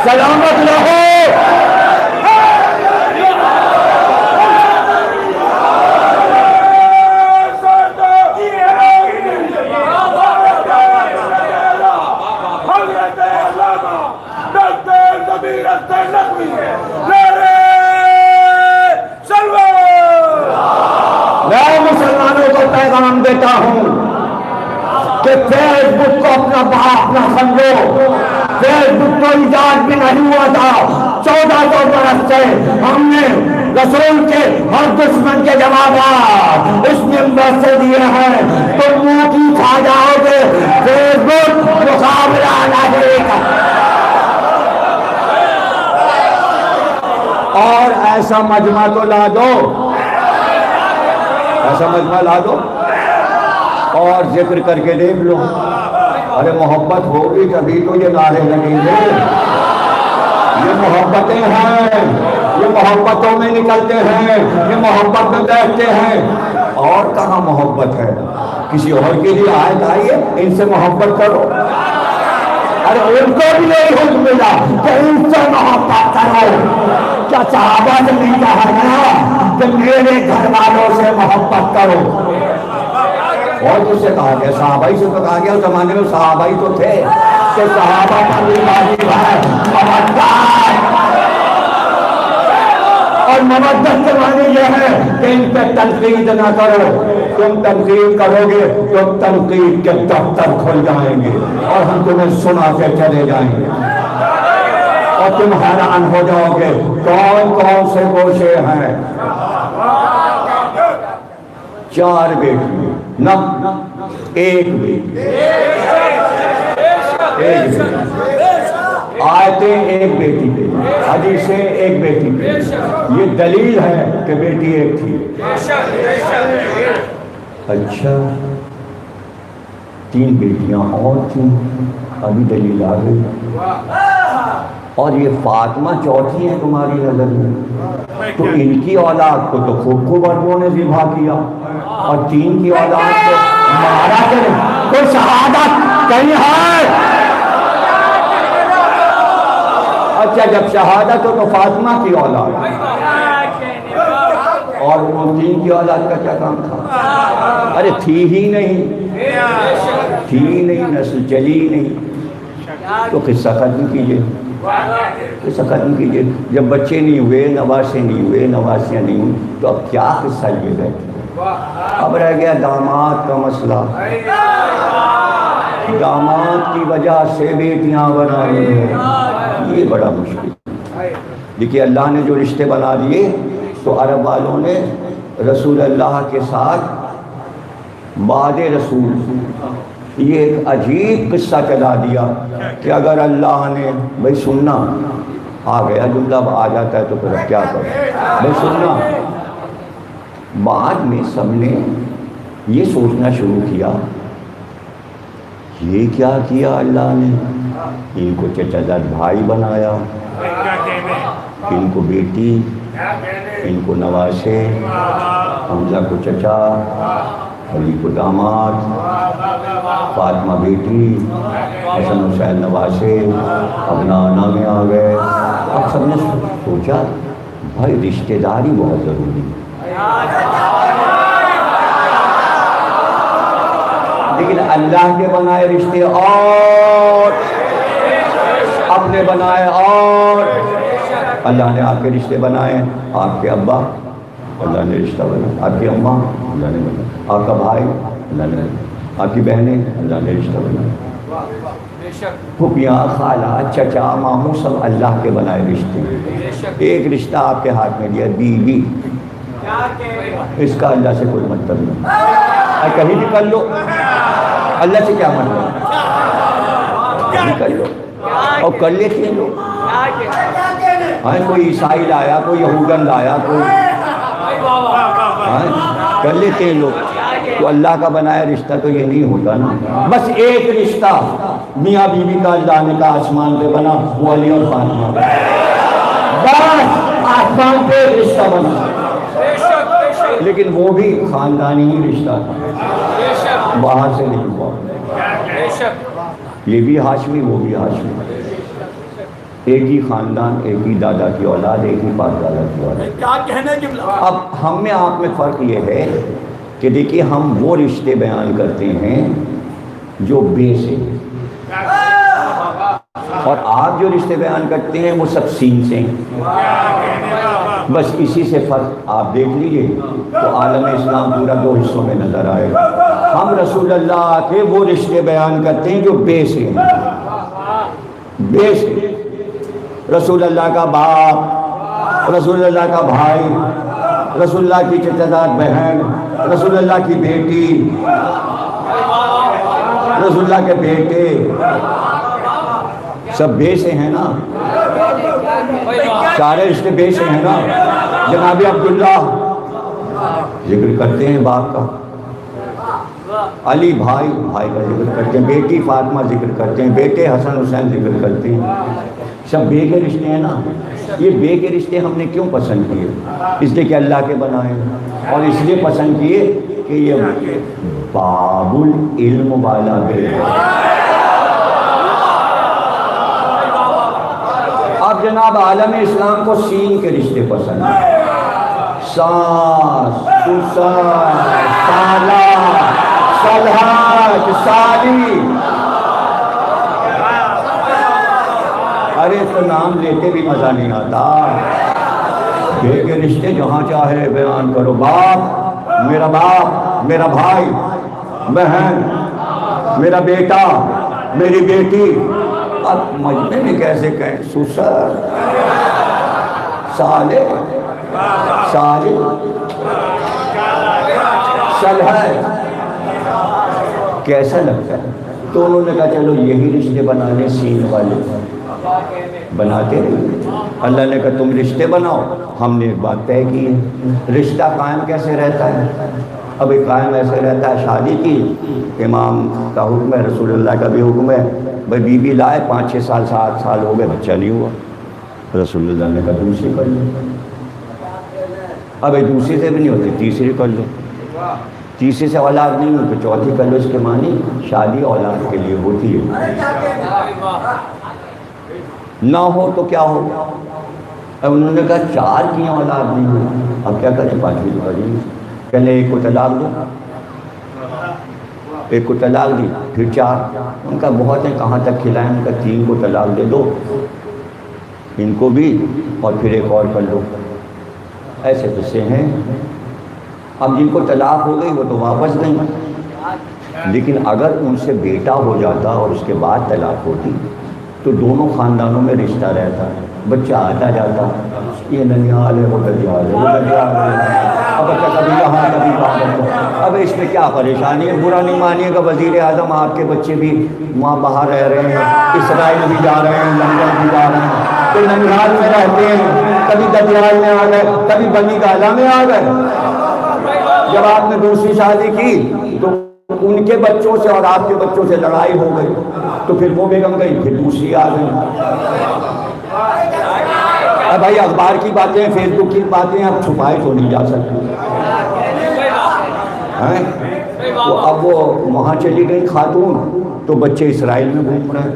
سلامت رہو. میں مسلمانوں کو پیغام دیتا ہوں کہ فیس بک کو اپنا باپ نہ سمجھو. فیس بک کو ایجاد بھی نہیں ہوا تھا. 1400 برس سے ہم نے رسول کے ہر دشمن کے جوابات اس منبر سے دیے ہیں. تم منہ کی کھا جاؤ گے. فیس بک مقابلہ نہیں کا. اور ایسا مجمع تو لا دو، ایسا مجمع لا دو اور ذکر کر کے دیکھ لو. ارے محبت ہوگی تبھی تو یہ نعرے لگیں گے. یہ محبتیں ہیں، یہ محبتوں میں نکلتے ہیں، یہ محبت میں بیٹھتے ہیں. اور کہاں محبت ہے؟ کسی اور کے لیے آیت آئی ہے ان سے محبت کرو. ارے ان کو بھی یہی حکم ملا کہ ان سے محبت کرو. کیا صحابہ سے نہیں کہا گیا کہ میرے گھر والوں سے محبت کرو؟ اور کس سے کہا گیا؟ صحابہ ہی سے تو کہا گیا. اس زمانے میں صحابہ ہی تو تھے کہ صحابہ کا بھی واجب ہے اور مودت کے معنی یہ ہے کہ ان پہ تنقید نہ کرو. تم تنقید کرو گے تو تنقید کے دفتر کھل جائیں گے اور ہم تمہیں سنا کے چلے جائیں گے اور تم حیران ہو جاؤ گے کون کون سے گوشے ہیں. 4 بیٹی نہ ایک بیٹی آیتیں ایک بیٹی پہ حدیثیں ایک بیٹی پہ. یہ دلیل ہے کہ بیٹی ایک تھی. اچھا 3 بیٹیاں اور تھیں ابھی دلیل آ گئی. اور یہ فاطمہ چوتھی ہیں تمہاری نظر میں تو ان کی اولاد کو تو خوب عربوں نے ذبح کیا اور 3 کی اولاد کو مارا کرے. کوئی شہادت کہیں ہے؟ اچھا جب شہادت ہو تو فاطمہ کی اولاد اور وہ 3 کی اولاد کا کیا کام تھا؟ ارے تھی ہی نہیں نسل چلی نہیں تو قصہ ختم کیجئے. قصہ ختم کیجئے. جب بچے نہیں ہوئے نواسے نہیں ہوئے نواسیاں نہیں ہوئی تو اب کیا قصہ یہ بیٹھے. اب رہ گیا داماد کا مسئلہ. داماد کی وجہ سے بیٹیاں بنائی ہیں. یہ بڑا مشکل. دیکھیے اللہ نے جو رشتے بنا دیے تو عرب والوں نے رسول اللہ کے ساتھ بعد رسول یہ ایک عجیب قصہ چلا دیا کہ اگر اللہ نے بھائی سننا آ گیا جملہ آ جاتا ہے تو پھر کیا کریں بھائی سننا. بعد میں سب نے یہ سوچنا شروع کیا یہ کیا کیا اللہ نے. ان کو چچا زاد بھائی بنایا, ان کو بیٹی, ان کو نواسے, حمزہ کو چچا, علی کو داماد, فاطمہ بیٹی, حسن حسین نواسے, اب نانا میں آ گئے. اب سب نے سوچا بھائی رشتہ داری بہت ضروری ہے. لیکن اللہ کے بنائے رشتے اور اپنے بنائے اور. اللہ نے آپ کے رشتے بنائے, آپ کے ابا اللہ نے رشتہ بنایا, آپ کی اماں اللہ نے بنایا, آپ کا بھائی اللہ نے بنایا, آپ کی بہنیں اللہ نے رشتہ بنایا, پھوپھیاں خالہ چچا ماموں سب اللہ کے بنائے رشتے. ایک رشتہ آپ کے ہاتھ میں دیا بیوی, اس کا اللہ سے کوئی مطلب نہیں. کہیں بھی کر لو اللہ سے کیا مطلب, کہیں کر لو اور کر لیتے ہیں لوگ. کوئی عیسائی لایا, کوئی یہودن لایا, کوئی کر لیتے ہیں لوگ. تو اللہ کا بنایا رشتہ تو یہ نہیں ہوتا نا. بس ایک رشتہ میاں بیوی کا اللہ نے کہا آسمان پہ بنا, وہ علی اور فاطمہ, بس آسمان پہ رشتہ بنا. لیکن وہ بھی خاندانی ہی رشتہ تھا, باہر سے نہیں ہوا. یہ بھی ہاشمی وہ بھی ہاشمی, ایک ہی خاندان, ایک ہی دادا کی اولاد, ایک ہی باپ دادا کی اولاد. اب ہم میں آپ میں فرق یہ ہے کہ دیکھیے ہم وہ رشتے بیان کرتے ہیں جو بے سے, اور آپ جو رشتے بیان کرتے ہیں وہ سب سین سے ہیں. بس اسی سے فرق آپ دیکھ لیجئے تو عالم اسلام پورا 2 حصوں میں نظر آئے گا. ہم رسول اللہ کے وہ رشتے بیان کرتے ہیں جو بے سے ہیں, بے سے. رسول اللہ کا باپ, رسول اللہ کا بھائی, رسول اللہ کی چچا زاد بہن, رسول اللہ کی بیٹی, رسول اللہ کے بیٹے, سب بے سے ہیں نا. سارے رشتے بے سے ہیں نا. جناب عبداللہ ذکر کرتے ہیں باپ کا, علی بھائی کا ذکر کرتے ہیں, بیٹی فاطمہ ذکر کرتے ہیں, بیٹے حسن حسین ذکر کرتے ہیں. سب بے کے رشتے ہیں نا. یہ بے کے رشتے ہم نے کیوں پسند کیے؟ اس لیے کہ اللہ کے بنائے, اور اس لیے پسند کیے کہ یہ باب العلم والا بے. اب عالم اسلام کو سین کے رشتے پسند ہیں، ساس، سسر، سالہ، سلہٹ، سالی، ارے تو نام لیتے بھی مزہ نہیں آتا، یہ کے رشتے جہاں چاہے بیان کرو، باپ، میرا بھائی، بہن، میرا بیٹا، میری بیٹی، اب مجمع میں کیسے کہیں سسر، سالے، سالی، سلہٹ، کیسا لگتا ہے؟ تو انہوں نے کہا چلو یہی رشتے بنا لیں سین والے، بناتے رہے۔ اللہ نے کہا تم رشتے بناؤ، ہم نے ایک بات طے کی ہے، رشتہ قائم کیسے رہتا ہے؟ اب ایک قائم ایسے رہتا ہے، شادی کی، امام کا حکم ہے، رسول اللہ کا بھی حکم ہے، بھائی بی بی لائے، 5 6 سال 7 سال ہو گئے، بچہ نہیں ہوا، رسول اللہ نے کہا دوسری کر لو، اب دوسری سے بھی نہیں ہوتی، تیسری کر لو، تیسری سے اولاد نہیں ہوئی تو چوتھی کر لو۔ اس کے معنی شادی اولاد کے لیے ہوتی ہے، نہ ہو تو کیا ہو؟ اب انہوں نے کہا 4 کی اولاد نہیں ہوئی، اب کیا کریں؟ 5ویں تو کریں گے، پہلے ایک کو طلاق دو، ایک کو طلاق دی، پھر 4، ان کا بہت ہے کہاں تک کھلائیں، ان کا 3 کو طلاق دے دو، ان کو بھی، اور پھر ایک اور کر لو، ایسے قصے ہیں۔ اب جن کو طلاق ہو گئی وہ تو واپس گئی، لیکن اگر ان سے بیٹا ہو جاتا اور اس کے بعد طلاق ہوتی تو دونوں خاندانوں میں رشتہ رہتا، بچہ آتا جاتا، یہ ننیال ہے، وہ ددیال ہے، وہ ددیال ہے، اب بچہ کبھی یہاں کبھی وہاں، اب اس میں کیا پریشانی ہے؟ برا نہیں مانیے گا، وزیر اعظم آپ کے بچے بھی وہاں باہر رہ رہے ہیں، اسرائیل بھی جا رہے ہیں، لندن بھی جا رہے ہیں، تو ننیال میں رہتے ہیں، کبھی ددیال میں آ گئے، کبھی بنی گالا میں آ گئے۔ جب آپ نے دوسری شادی کی تو ان کے بچوں سے اور آپ کے بچوں سے لڑائی ہو گئی، تو پھر وہ بیگم گئی، پھر دوسری آ گئی۔ اب بھائی اخبار کی باتیں، فیس بک کی باتیں اب چھپائے تو نہیں جا سکتی، تو اب وہ وہاں چلی گئی خاتون، تو بچے اسرائیل میں گھوم رہے ہیں،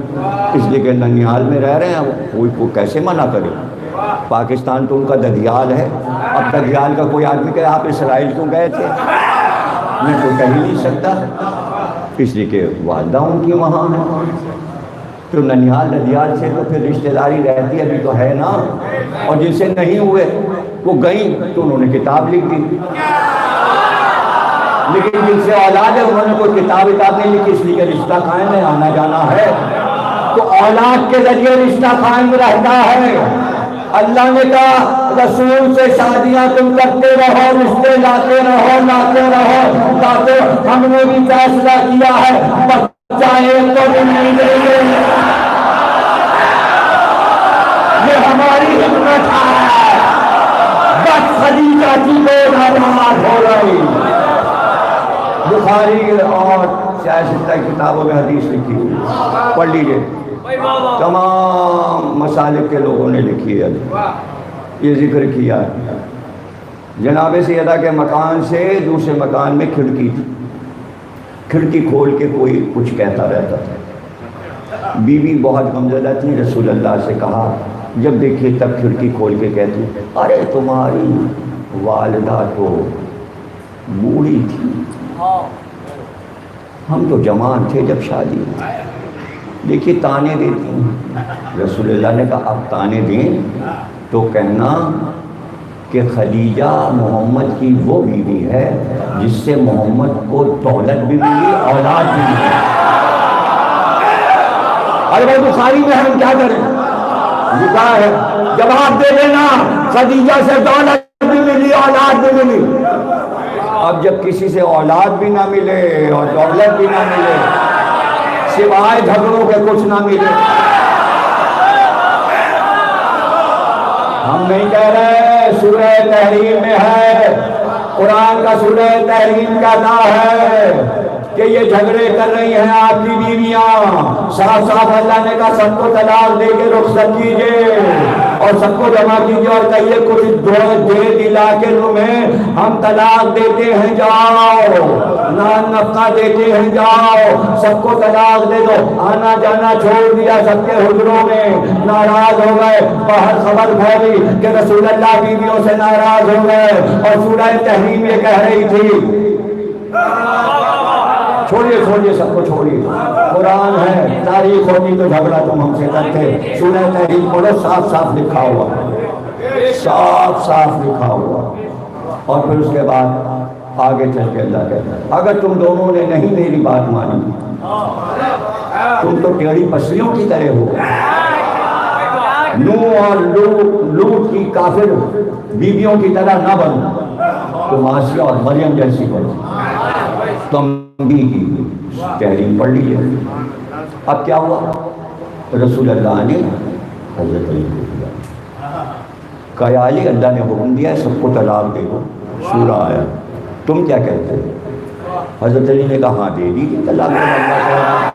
اس لیے کہ ننیال میں رہ رہے ہیں، کوئی کو کیسے منع کرے؟ پاکستان تو ان کا ددیال ہے، اب ددیال کا کوئی آدمی کہ آپ اسرائیل کیوں گئے تھے؟ میں تو کہہ ہی نہیں سکتا، اس لیے کہ والدہ ان کی وہاں ہے، تو ننیال ددیال سے تو پھر رشتہ داری رہتی ابھی تو ہے نا، اور جن سے نہیں ہوئے وہ گئیں تو انہوں نے کتاب لکھ دی، لیکن جن سے اولاد ہے انہوں نے کوئی کتاب نہیں لکھی، اس لیے کہ رشتہ قائم ہے، آنا جانا ہے، تو اولاد کے ذریعے رشتہ قائم رہتا ہے۔ اللہ نے کہا رسول سے شادیاں تم کرتے رہو، رشتے لاتے رہو، تاکہ ہم نے بھی فیصلہ کیا ہے بچہ ایک تو بھی نہیں دیں گے، یہ ہماری حکمت ہے، بس خدیجہ کی گود ہمارا ہو رہی۔ بخاری اور سیاستہ کتابوں میں حدیث لکھی ہوئی، پڑھ لیجئے، تمام مسالک کے لوگوں نے لکھی ہے، یہ ذکر کیا ہے۔ جناب سیدہ کے مکان سے دوسرے مکان میں کھڑکی تھی، کھڑکی کھول کے کوئی کچھ کہتا رہتا تھا، بی بی بہت غمزدہ تھی، رسول اللہ سے کہا، جب دیکھیے تب کھڑکی کھول کے کہتی، ارے تمہاری والدہ تو بوڑھی تھی، ہم تو جوان تھے جب شادی ہوئی، دیکھیے تانے دیتی ہیں۔ رسول اللہ نے کہا اب تانے دیں تو کہنا کہ خدیجہ محمد کی وہ بیوی ہے جس سے محمد کو دولت بھی ملی، اولاد بھی ملی۔ ارے بھائی بخاری میں ہم کیا کریں؟ لکھا ہے جواب دے دینا، خدیجہ سے دولت بھی ملی، اولاد بھی ملی۔ اب جب کسی سے اولاد بھی نہ ملے اور دولت بھی نہ ملے، سوائے جھگڑوں کے کچھ نہ ملے، ہم نہیں کہہ رہے، سورہ تحریم میں ہے، قرآن کا سورہ تحریم کہتا ہے کہ یہ جھگڑے کر رہی ہیں آپ کی بیویاں، صاف صاف اللہ نے کہا سب کو طلاق دے کے رخصت کیجئے، اور سب کو جمع کیجیے اور کہیے کچھ دے دلا کے تمہیں ہم طلاق دیتے ہیں، جاؤ نان نفقہ دیتے ہیں، جاؤ سب کو طلاق دے دو۔ آنا جانا چھوڑ دیا سب کے حجروں میں، ناراض ہو گئے، باہر خبر پھیلی کہ رسول اللہ بیویوں سے ناراض ہو گئے، اور سورہ تحریم یہ کہہ رہی تھی، چھوڑیے سب کو چھوڑیے، قرآن ہے، تاریخ ہوتی تو جھگڑا تم ہم سے کرتے۔ سورہ تحریم پڑھو، صاف صاف لکھا ہوا، صاف صاف لکھا ہوا۔ اور پھر اس کے بعد آگے چل کے اللہ کہتا ہے اگر تم دونوں نے نہیں میری بات مانی، تم تو ٹیڑھی پسلیوں کی طرح ہو، نوح اور لوط کی کافر بیویوں کی طرح نہ بنو، تم آسیہ اور مریم جیسی بنو۔ تم بھی کی تحریم پڑھ لیجیے۔ اب کیا ہوا؟ رسول اللہ نے حضرت علی کو دیا، کہا علی اللہ نے حکم دیا ہے سب کو طلاق دے دو، سورہ آیا، تم کیا کہتے ہو؟ حضرت علی نے کہا ہاں دے دیجیے طلاق، اللہ کہا۔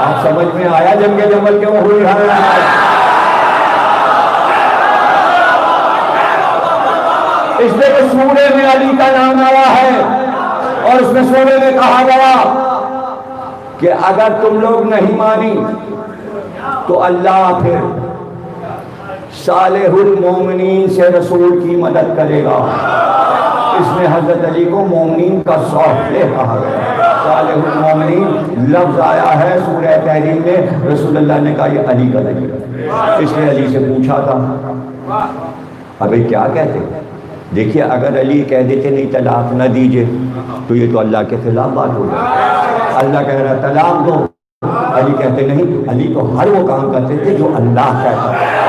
آپ سمجھ میں آیا جنگ جمل کیوں ہوئی ہے؟ اس لیے کہ سورے میں علی کا نام آیا ہے، اور اس میں سورے میں کہا گیا کہ اگر تم لوگ نہیں مانی تو اللہ پھر صالح المومنین سے رسول کی مدد کرے گا۔ اس میں حضرت علی کو مومنین کا صالح کہا گیا، صالح المومنین لفظ آیا ہے سورہ تحریم میں۔ رسول اللہ نے کہا یہ علی کا ذکر ہے، اس نے علی سے پوچھا تھا ابھی کیا کہتے؟ دیکھیے اگر علی کہہ دیتے نہیں طلاق نہ دیجئے تو یہ تو اللہ کے خلاف بات ہو جائے۔ اللہ کہہ رہا طلاق دو، علی کہتے نہیں، علی تو ہر وہ کام کرتے تھے جو اللہ کہتا ہے۔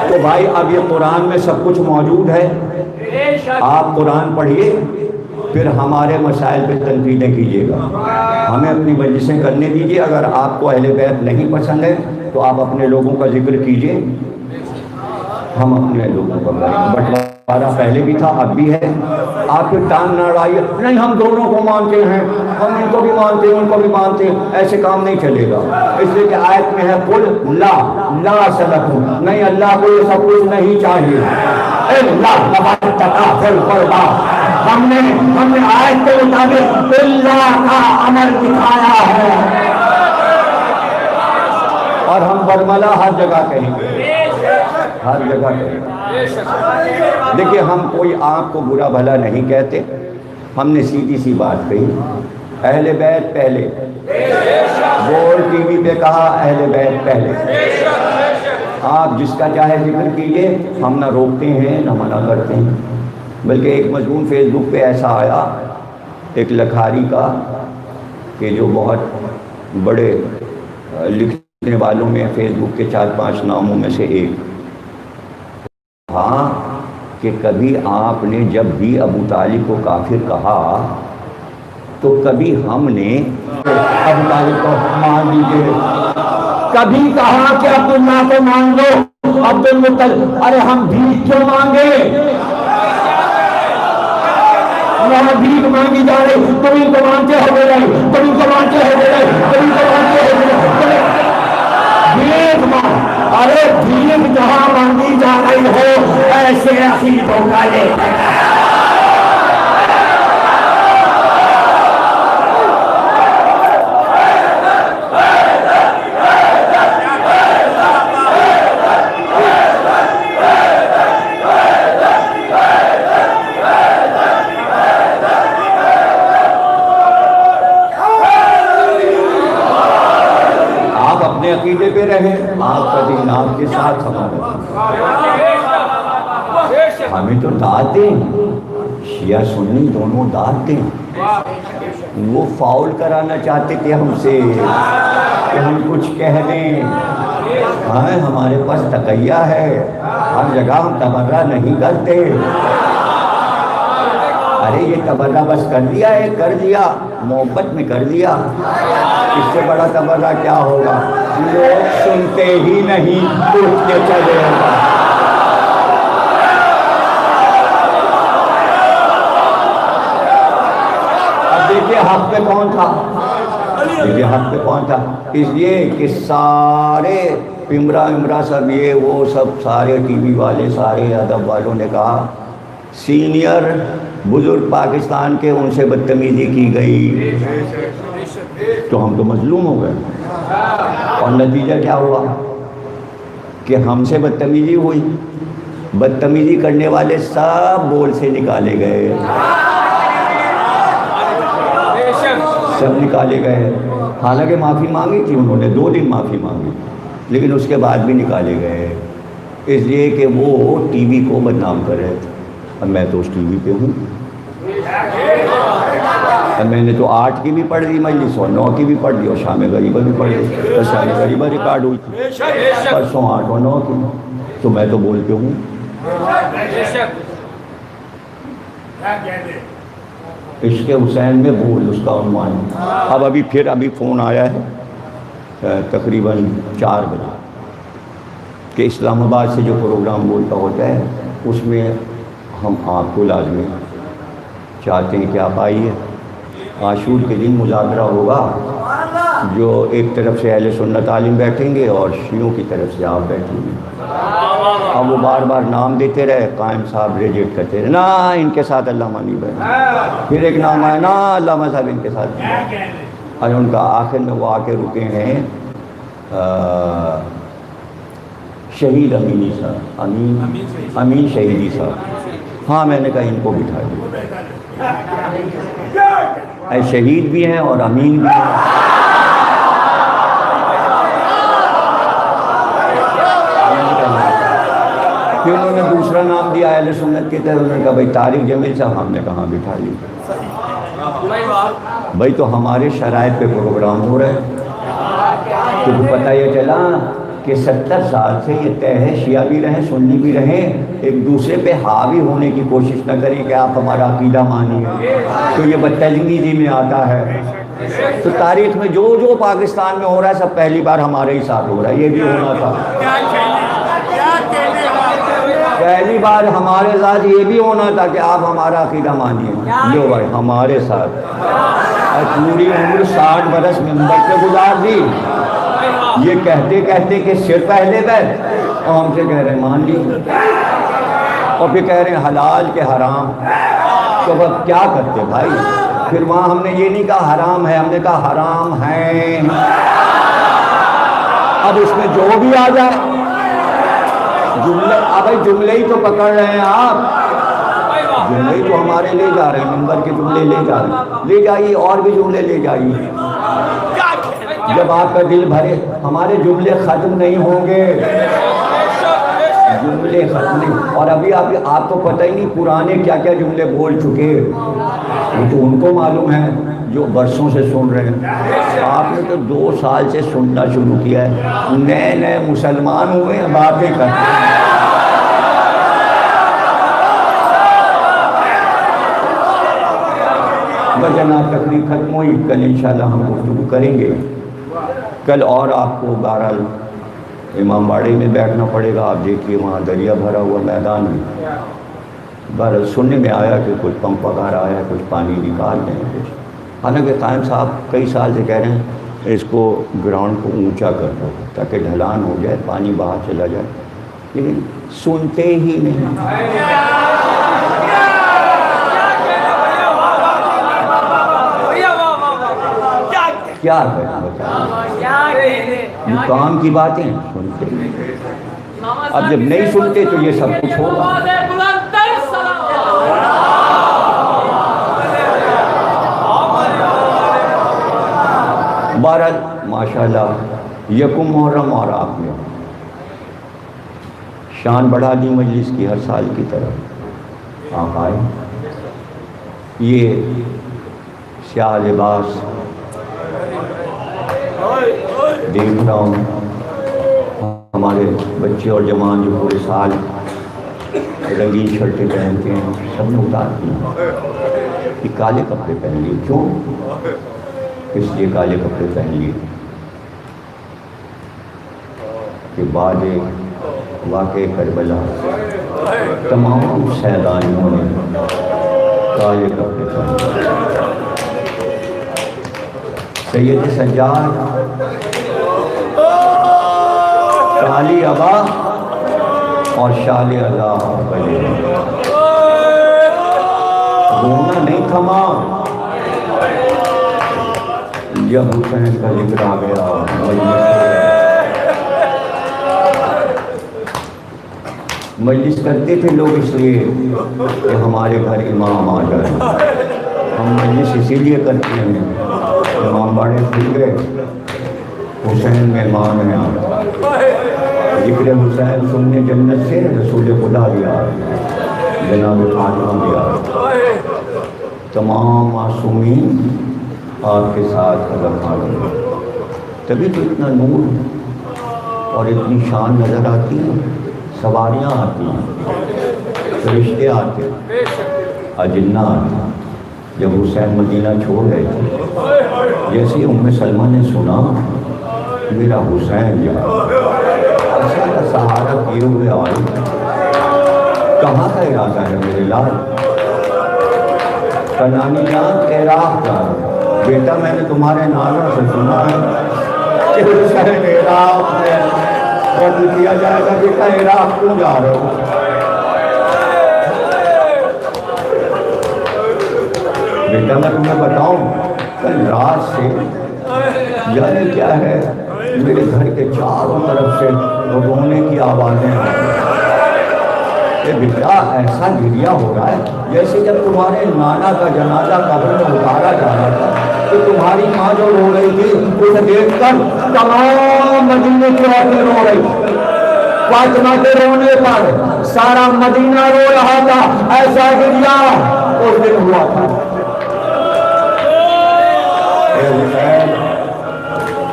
تو بھائی اب یہ قرآن میں سب کچھ موجود ہے، آپ قرآن پڑھیے، پھر ہمارے مسائل پہ تنقیدیں کیجیے گا، ہمیں اپنی مجلسیں کرنے دیجیے۔ اگر آپ کو اہل بیت نہیں پسند ہے تو آپ اپنے لوگوں کا ذکر کیجیے، ہم اپنے لوگوں کا بٹوارا پہلے بھی تھا اب بھی ہے۔ آپ کے ٹانگ نہ اڑائیے، نہیں ہم دونوں کو مانتے ہیں، ہم ان کو بھی مانتے ہیں ان کو بھی مانتے ہیں، ایسے کام نہیں چلے گا۔ اس لیے کہ آیت میں ہے قل لا سلکم، نہیں اللہ کو یہ سب کچھ نہیں چاہیے، ہم نے آیت کے مطابق اللہ کا عمل دکھایا ہے، اور ہم برملا ہر جگہ کہیں گے، ہر جگہ کہیں گے۔ دیکھیے ہم کوئی آپ کو برا بھلا نہیں کہتے، ہم نے سیدھی سی بات کہی، اہل بیت پہلے، بول ٹی وی پہ کہا اہل بیت پہلے، آپ جس کا چاہے ذکر کیجئے، ہم نہ روکتے ہیں نہ منع کرتے ہیں۔ بلکہ ایک مضمون فیس بک پہ ایسا آیا ایک لکھاری کا کہ جو بہت بڑے لکھنے والوں میں فیس بک کے 4-5 ناموں میں سے ایک، ہاں کہ کبھی آپ نے جب بھی ابو طالب کو کافر کہا تو کبھی ہم نے ابو طالب کو مان لیجیے، کبھی کہا کہ عبداللہ کو مان لو، عبد المطلب، ارے ہم بھیک کیوں مانگے؟ وہاں بھیک مانگی جا رہی، تم ان کو مانتے ہو گئے، تم ان کو مانتے ہو گئے، تم ان کو مانتے ہو گئے، بھیک مانگ، ارے بھیک جہاں مانگی جا رہی ہو ایسے عقیدوں کا لے۔ عقیدے پہ رہے، آپ کا دین آپ کے ساتھ ہمارا، ہمیں تو داد دیں، شیعہ سنی دونوں داد دیں۔ وہ فاؤل کرانا چاہتے تھے ہم سے کہ ہم کچھ کہہ دیں، ہاں ہمارے پاس تقیہ ہے، ہر جگہ ہم تبرہ نہیں کرتے۔ ارے یہ تبرہ بس کر دیا ہے، کر دیا محبت میں کر دیا، اس سے بڑا تبرہ کیا ہوگا؟ لوگ سنتے ہی نہیں، اٹھ کے چلے گا۔ اب دیکھیے حق پہ کون تھا؟ یہ حق پہ پہنچا، اس لیے کہ سارے امرا سب یہ وہ سب سارے ٹی وی والے سارے ادب والوں نے کہا سینئر بزرگ پاکستان کے ان سے بدتمیزی کی گئی، تو ہم تو مظلوم ہو گئے، اور نتیجہ کیا ہوا کہ ہم سے بدتمیزی ہوئی، بدتمیزی کرنے والے سب بول سے نکالے گئے، سب نکالے گئے، حالانکہ معافی مانگی تھی انہوں نے، 2 دن معافی مانگی، لیکن اس کے بعد بھی نکالے گئے، اس لیے کہ وہ ٹی وی کو بدنام کر رہے تھے۔ اب میں تو اس ٹی وی پہ ہوں، اب میں نے تو 8 کی بھی پڑھ لی مجلس اور 9 کی بھی پڑھ لی اور شام غریبہ بھی پڑھ لی، تو شام غریبہ ریکارڈ ہوئی تھی پرسوں 8 اور 9 کی، تو میں تو بول کے ہوں۔ عشق حسین میں بول اس کا عنوان۔ اب ابھی فون آیا ہے تقریباً 4 بجے کہ اسلام آباد سے جو پروگرام بولتا ہوتا ہے اس میں ہم آپ کو لازمی چاہتے ہیں کہ آپ آئیے۔ عاشور کے دن مذاکرہ ہوگا، جو ایک طرف سے اہل سنت عالم بیٹھیں گے اور شیعوں کی طرف سے آپ بیٹھیں گے۔ اب وہ بار بار نام دیتے رہے، قائم صاحب ریجیکٹ کرتے رہے، نا ان کے ساتھ علامہ نہیں بیٹھے، پھر ایک نام آیا، نا علامہ صاحب ان کے ساتھ نہیں، اور ان کا آخر میں وہ آ کے رکے ہیں شہید امینی صاحب، امین شہیدی صاحب۔ ہاں میں نے کہا ان کو بٹھا دیا، اے شہید بھی ہیں اور امین بھی ہیں۔ پھر انہوں نے دوسرا نام دیا اہل سنت کی طرف، انہوں نے کہا بھائی طارق جمیل صاحب، ہم نے کہاں بٹھا لی، بھائی تو ہمارے شرائط پہ پروگرام ہو رہے ہیں، تو پتہ یہ چلا کہ 70 سال سے یہ طے ہے شیعہ بھی رہیں سنی بھی رہیں ایک دوسرے پہ حاوی ہونے کی کوشش نہ کریں کہ آپ ہمارا عقیدہ مانیے، تو یہ بدتمیزی میں آتا ہے۔ تو تاریخ میں جو جو پاکستان میں ہو رہا ہے سب پہلی بار ہمارے ہی ساتھ ہو رہا ہے، یہ بھی ہونا تھا پہلی بار ہمارے ساتھ، یہ بھی ہونا تھا کہ آپ ہمارا عقیدہ مانیے، جو بھائی ہمارے ساتھ، اور پوری عمر 60 برس منبر پہ گزار دی یہ کہتے کہتے کہ سر پہلے بیٹھ، اور ہم سے کہہ رہے ہیں مان لی، اور پھر کہہ رہے ہیں حلال کے حرام، تو اب کیا کرتے بھائی؟ پھر وہاں ہم نے یہ نہیں کہا حرام ہے، ہم نے کہا حرام ہے، اب اس میں جو بھی آ جائے جملے، اب جملے ہی تو پکڑ رہے ہیں آپ، جملے ہی تو ہمارے لے جا رہے ہیں، منبر کے جملے لے جا رہے ہیں، لے جائیے اور بھی جملے لے جائیے، جب آپ کا دل بھرے، ہمارے جملے ختم نہیں ہوں گے، جملے ختم نہیں، اور ابھی آپ کو پتہ ہی نہیں پرانے کیا کیا جملے بول چکے، وہ تو ان کو معلوم ہے جو برسوں سے سن رہے ہیں، آپ نے تو 2 سال سے سننا شروع کیا ہے، نئے مسلمان ہوئے ہیں باتیں کرتے ہیں۔ جناب تقریر ختم ہوئی، کل انشاءاللہ ہم گفتگو کریں گے، کل اور آپ کو بہرحال امام باڑے میں بیٹھنا پڑے گا، آپ دیکھیے وہاں دریا بھرا ہوا میدان میں، بہرحال سننے میں آیا کہ کچھ پمپ وغیرہ آیا، کچھ پانی نکال دیں کچھ، حالانکہ قائم صاحب کئی سال سے کہہ رہے ہیں اس کو گراؤنڈ کو اونچا کر دو تاکہ ڈھلان ہو جائے، پانی باہر چلا جائے، لیکن سنتے ہی نہیں۔ کیا یہ کام کی باتیں سنتے، اب جب نہیں سنتے تو یہ سب کچھ ہوگا۔ بہرحال ماشاءاللہ یکم محرم اور آپ نے شان بڑھا دی مجلس کی، ہر سال کی طرح آپ آئے، یہ سیاہ لباس دیکھ رہا ہوں، ہمارے بچے اور جوان جو پورے سال رنگین شرٹیں پہنتے ہیں سب نے اتار دی، کہ کالے کپڑے پہن لیے، کیوں؟ اس لیے کالے کپڑے پہن لیے کہ بعد واقع کربلا تمام سیدانیوں نے کالے کپڑے پہن لیے، سید سجاد شالی ابا اور شال ادا رونا نہیں تھما جب حسین کا ذکر آ گیا مجلس کرتے تھے لوگ اس لیے کہ ہمارے گھر امام آ جائے. ہم مجلس اسی لیے کرتے ہیں امام باڑے کھل گئے حسین مہمان ہیں ذکر حسین سننے جنت سے رسول خدا دیا جناب فاطمہ دیا تمام معصومین آپ کے ساتھ قدم آگے تبھی تو اتنا نور اور اتنی شان نظر آتی ہے. سواریاں آتی ہیں فرشتے آتے ہیں اجنہ آتے ہیں. جب حسین مدینہ چھوڑ گئے تھے جیسے ام سلمہ نے سنا میرا حسین جا ایسا کا سہارا کیے ہوئے آئے کہاں کا ارادہ ہے میرے لال کنانی جان عراق کا بیٹا میں نے تمہارے نانا سے سنا ہے کہ حسین عراق میں قتل کیا جائے گا. بیٹا عراق کیوں جا رہے ہو؟ بیٹا میں تمہیں بتاؤں کل رات سے یعنی کیا ہے میرے گھر کے چاروں طرف سے رونے کی آوازیں کہ بیٹا ایسا گریا ہو رہا ہے جیسے جب تمہارے نانا کا جنازہ قبر میں اتارا جا رہا تھا تو تمہاری ماں جو رو رہی تھی اسے دیکھ کر تمام مدینے کی عورتیں رو رہی. فاطمہ کے رونے پر سارا مدینہ رو رہا تھا. ایسا گریا اس دن ہوا تھا.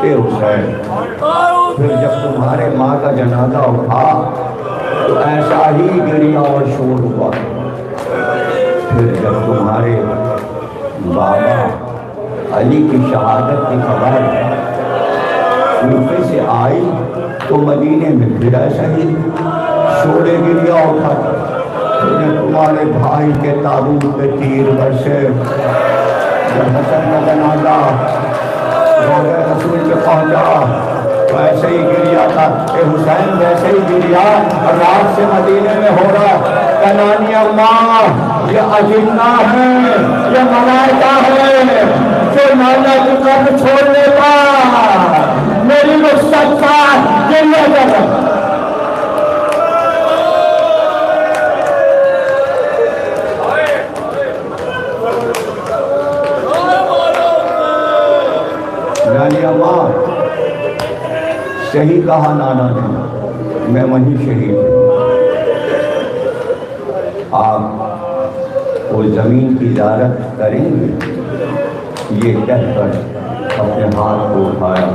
اے حسین پھر جب تمہارے ماں کا جنازہ اٹھا تو ایسا ہی گریا اور شور ہوا. پھر جب تمہارے بابا علی کی شہادت کی خبر کوفے سے آئی تو مدینے میں پھر ایسا ہی شور گریا اٹھا. پھر جب تمہارے بھائی کے تابوت پہ تیر برسے جب حسن کا جنازہ روضہ رسول پہ پہنچا تو ایسے ہی گریا تھا. اے حسین ویسے ہی گریا رات سے مدینے میں ہو رہا. کنانی اللہ یہ اجنہ ہے یہ ملائکہ ہے جو نانا کی قبر چھوڑنے کا میری رخصت کا گریا کر رہا. نانی اماں صحیح کہا نانا نے میں وہیں شہید ہوں. آپ وہ زمین کی زیارت کریں گے یہ کہہ کر اپنے ہاتھ کو اٹھایا.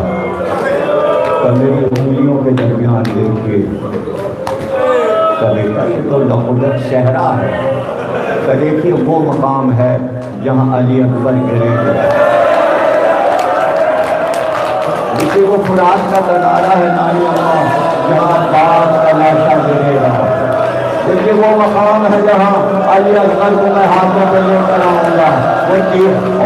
میری انگلیوں کے درمیان دیکھیے کبھی یہ تو لقدت صحرا ہے. دیکھیے وہ مقام ہے جہاں علی اکبر گرے گئے. وہ فرات کا کنارہ ہے نانی اماں جہاں باغ کا لاشا گرے گا. دیکھیے وہ مقام ہے جہاں علی اکبر کو میں ہاتھوں پہ لے کر آؤں گا.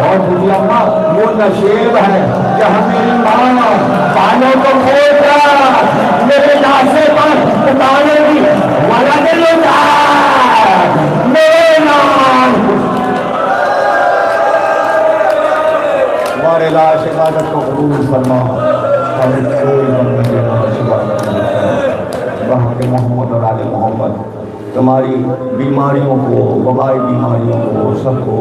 اور بڑی اماں وہ نشیب ہے جہاں میری ماں بالوں کو کھول کر میرے ناسے پر اتارے گی ولد میرے نام ہمارے لاش عبادت کو قبول فرما. محمد اور آل محمد تمہاری بیماریوں کو وبائی بیماریوں کو سب کو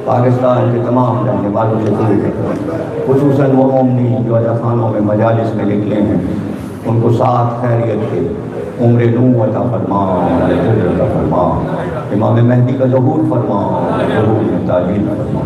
پاکستان کے تمام رہنے والوں سے دور کریں. خصوصاً وہ مومنین جو خانوں میں مجالس میں نکلے ہیں ان کو ساتھ خیریت کے عمر نو عطا فرما عطا فرما. امام مہدی کا ظہور فرما ظہور تعلیم فرما.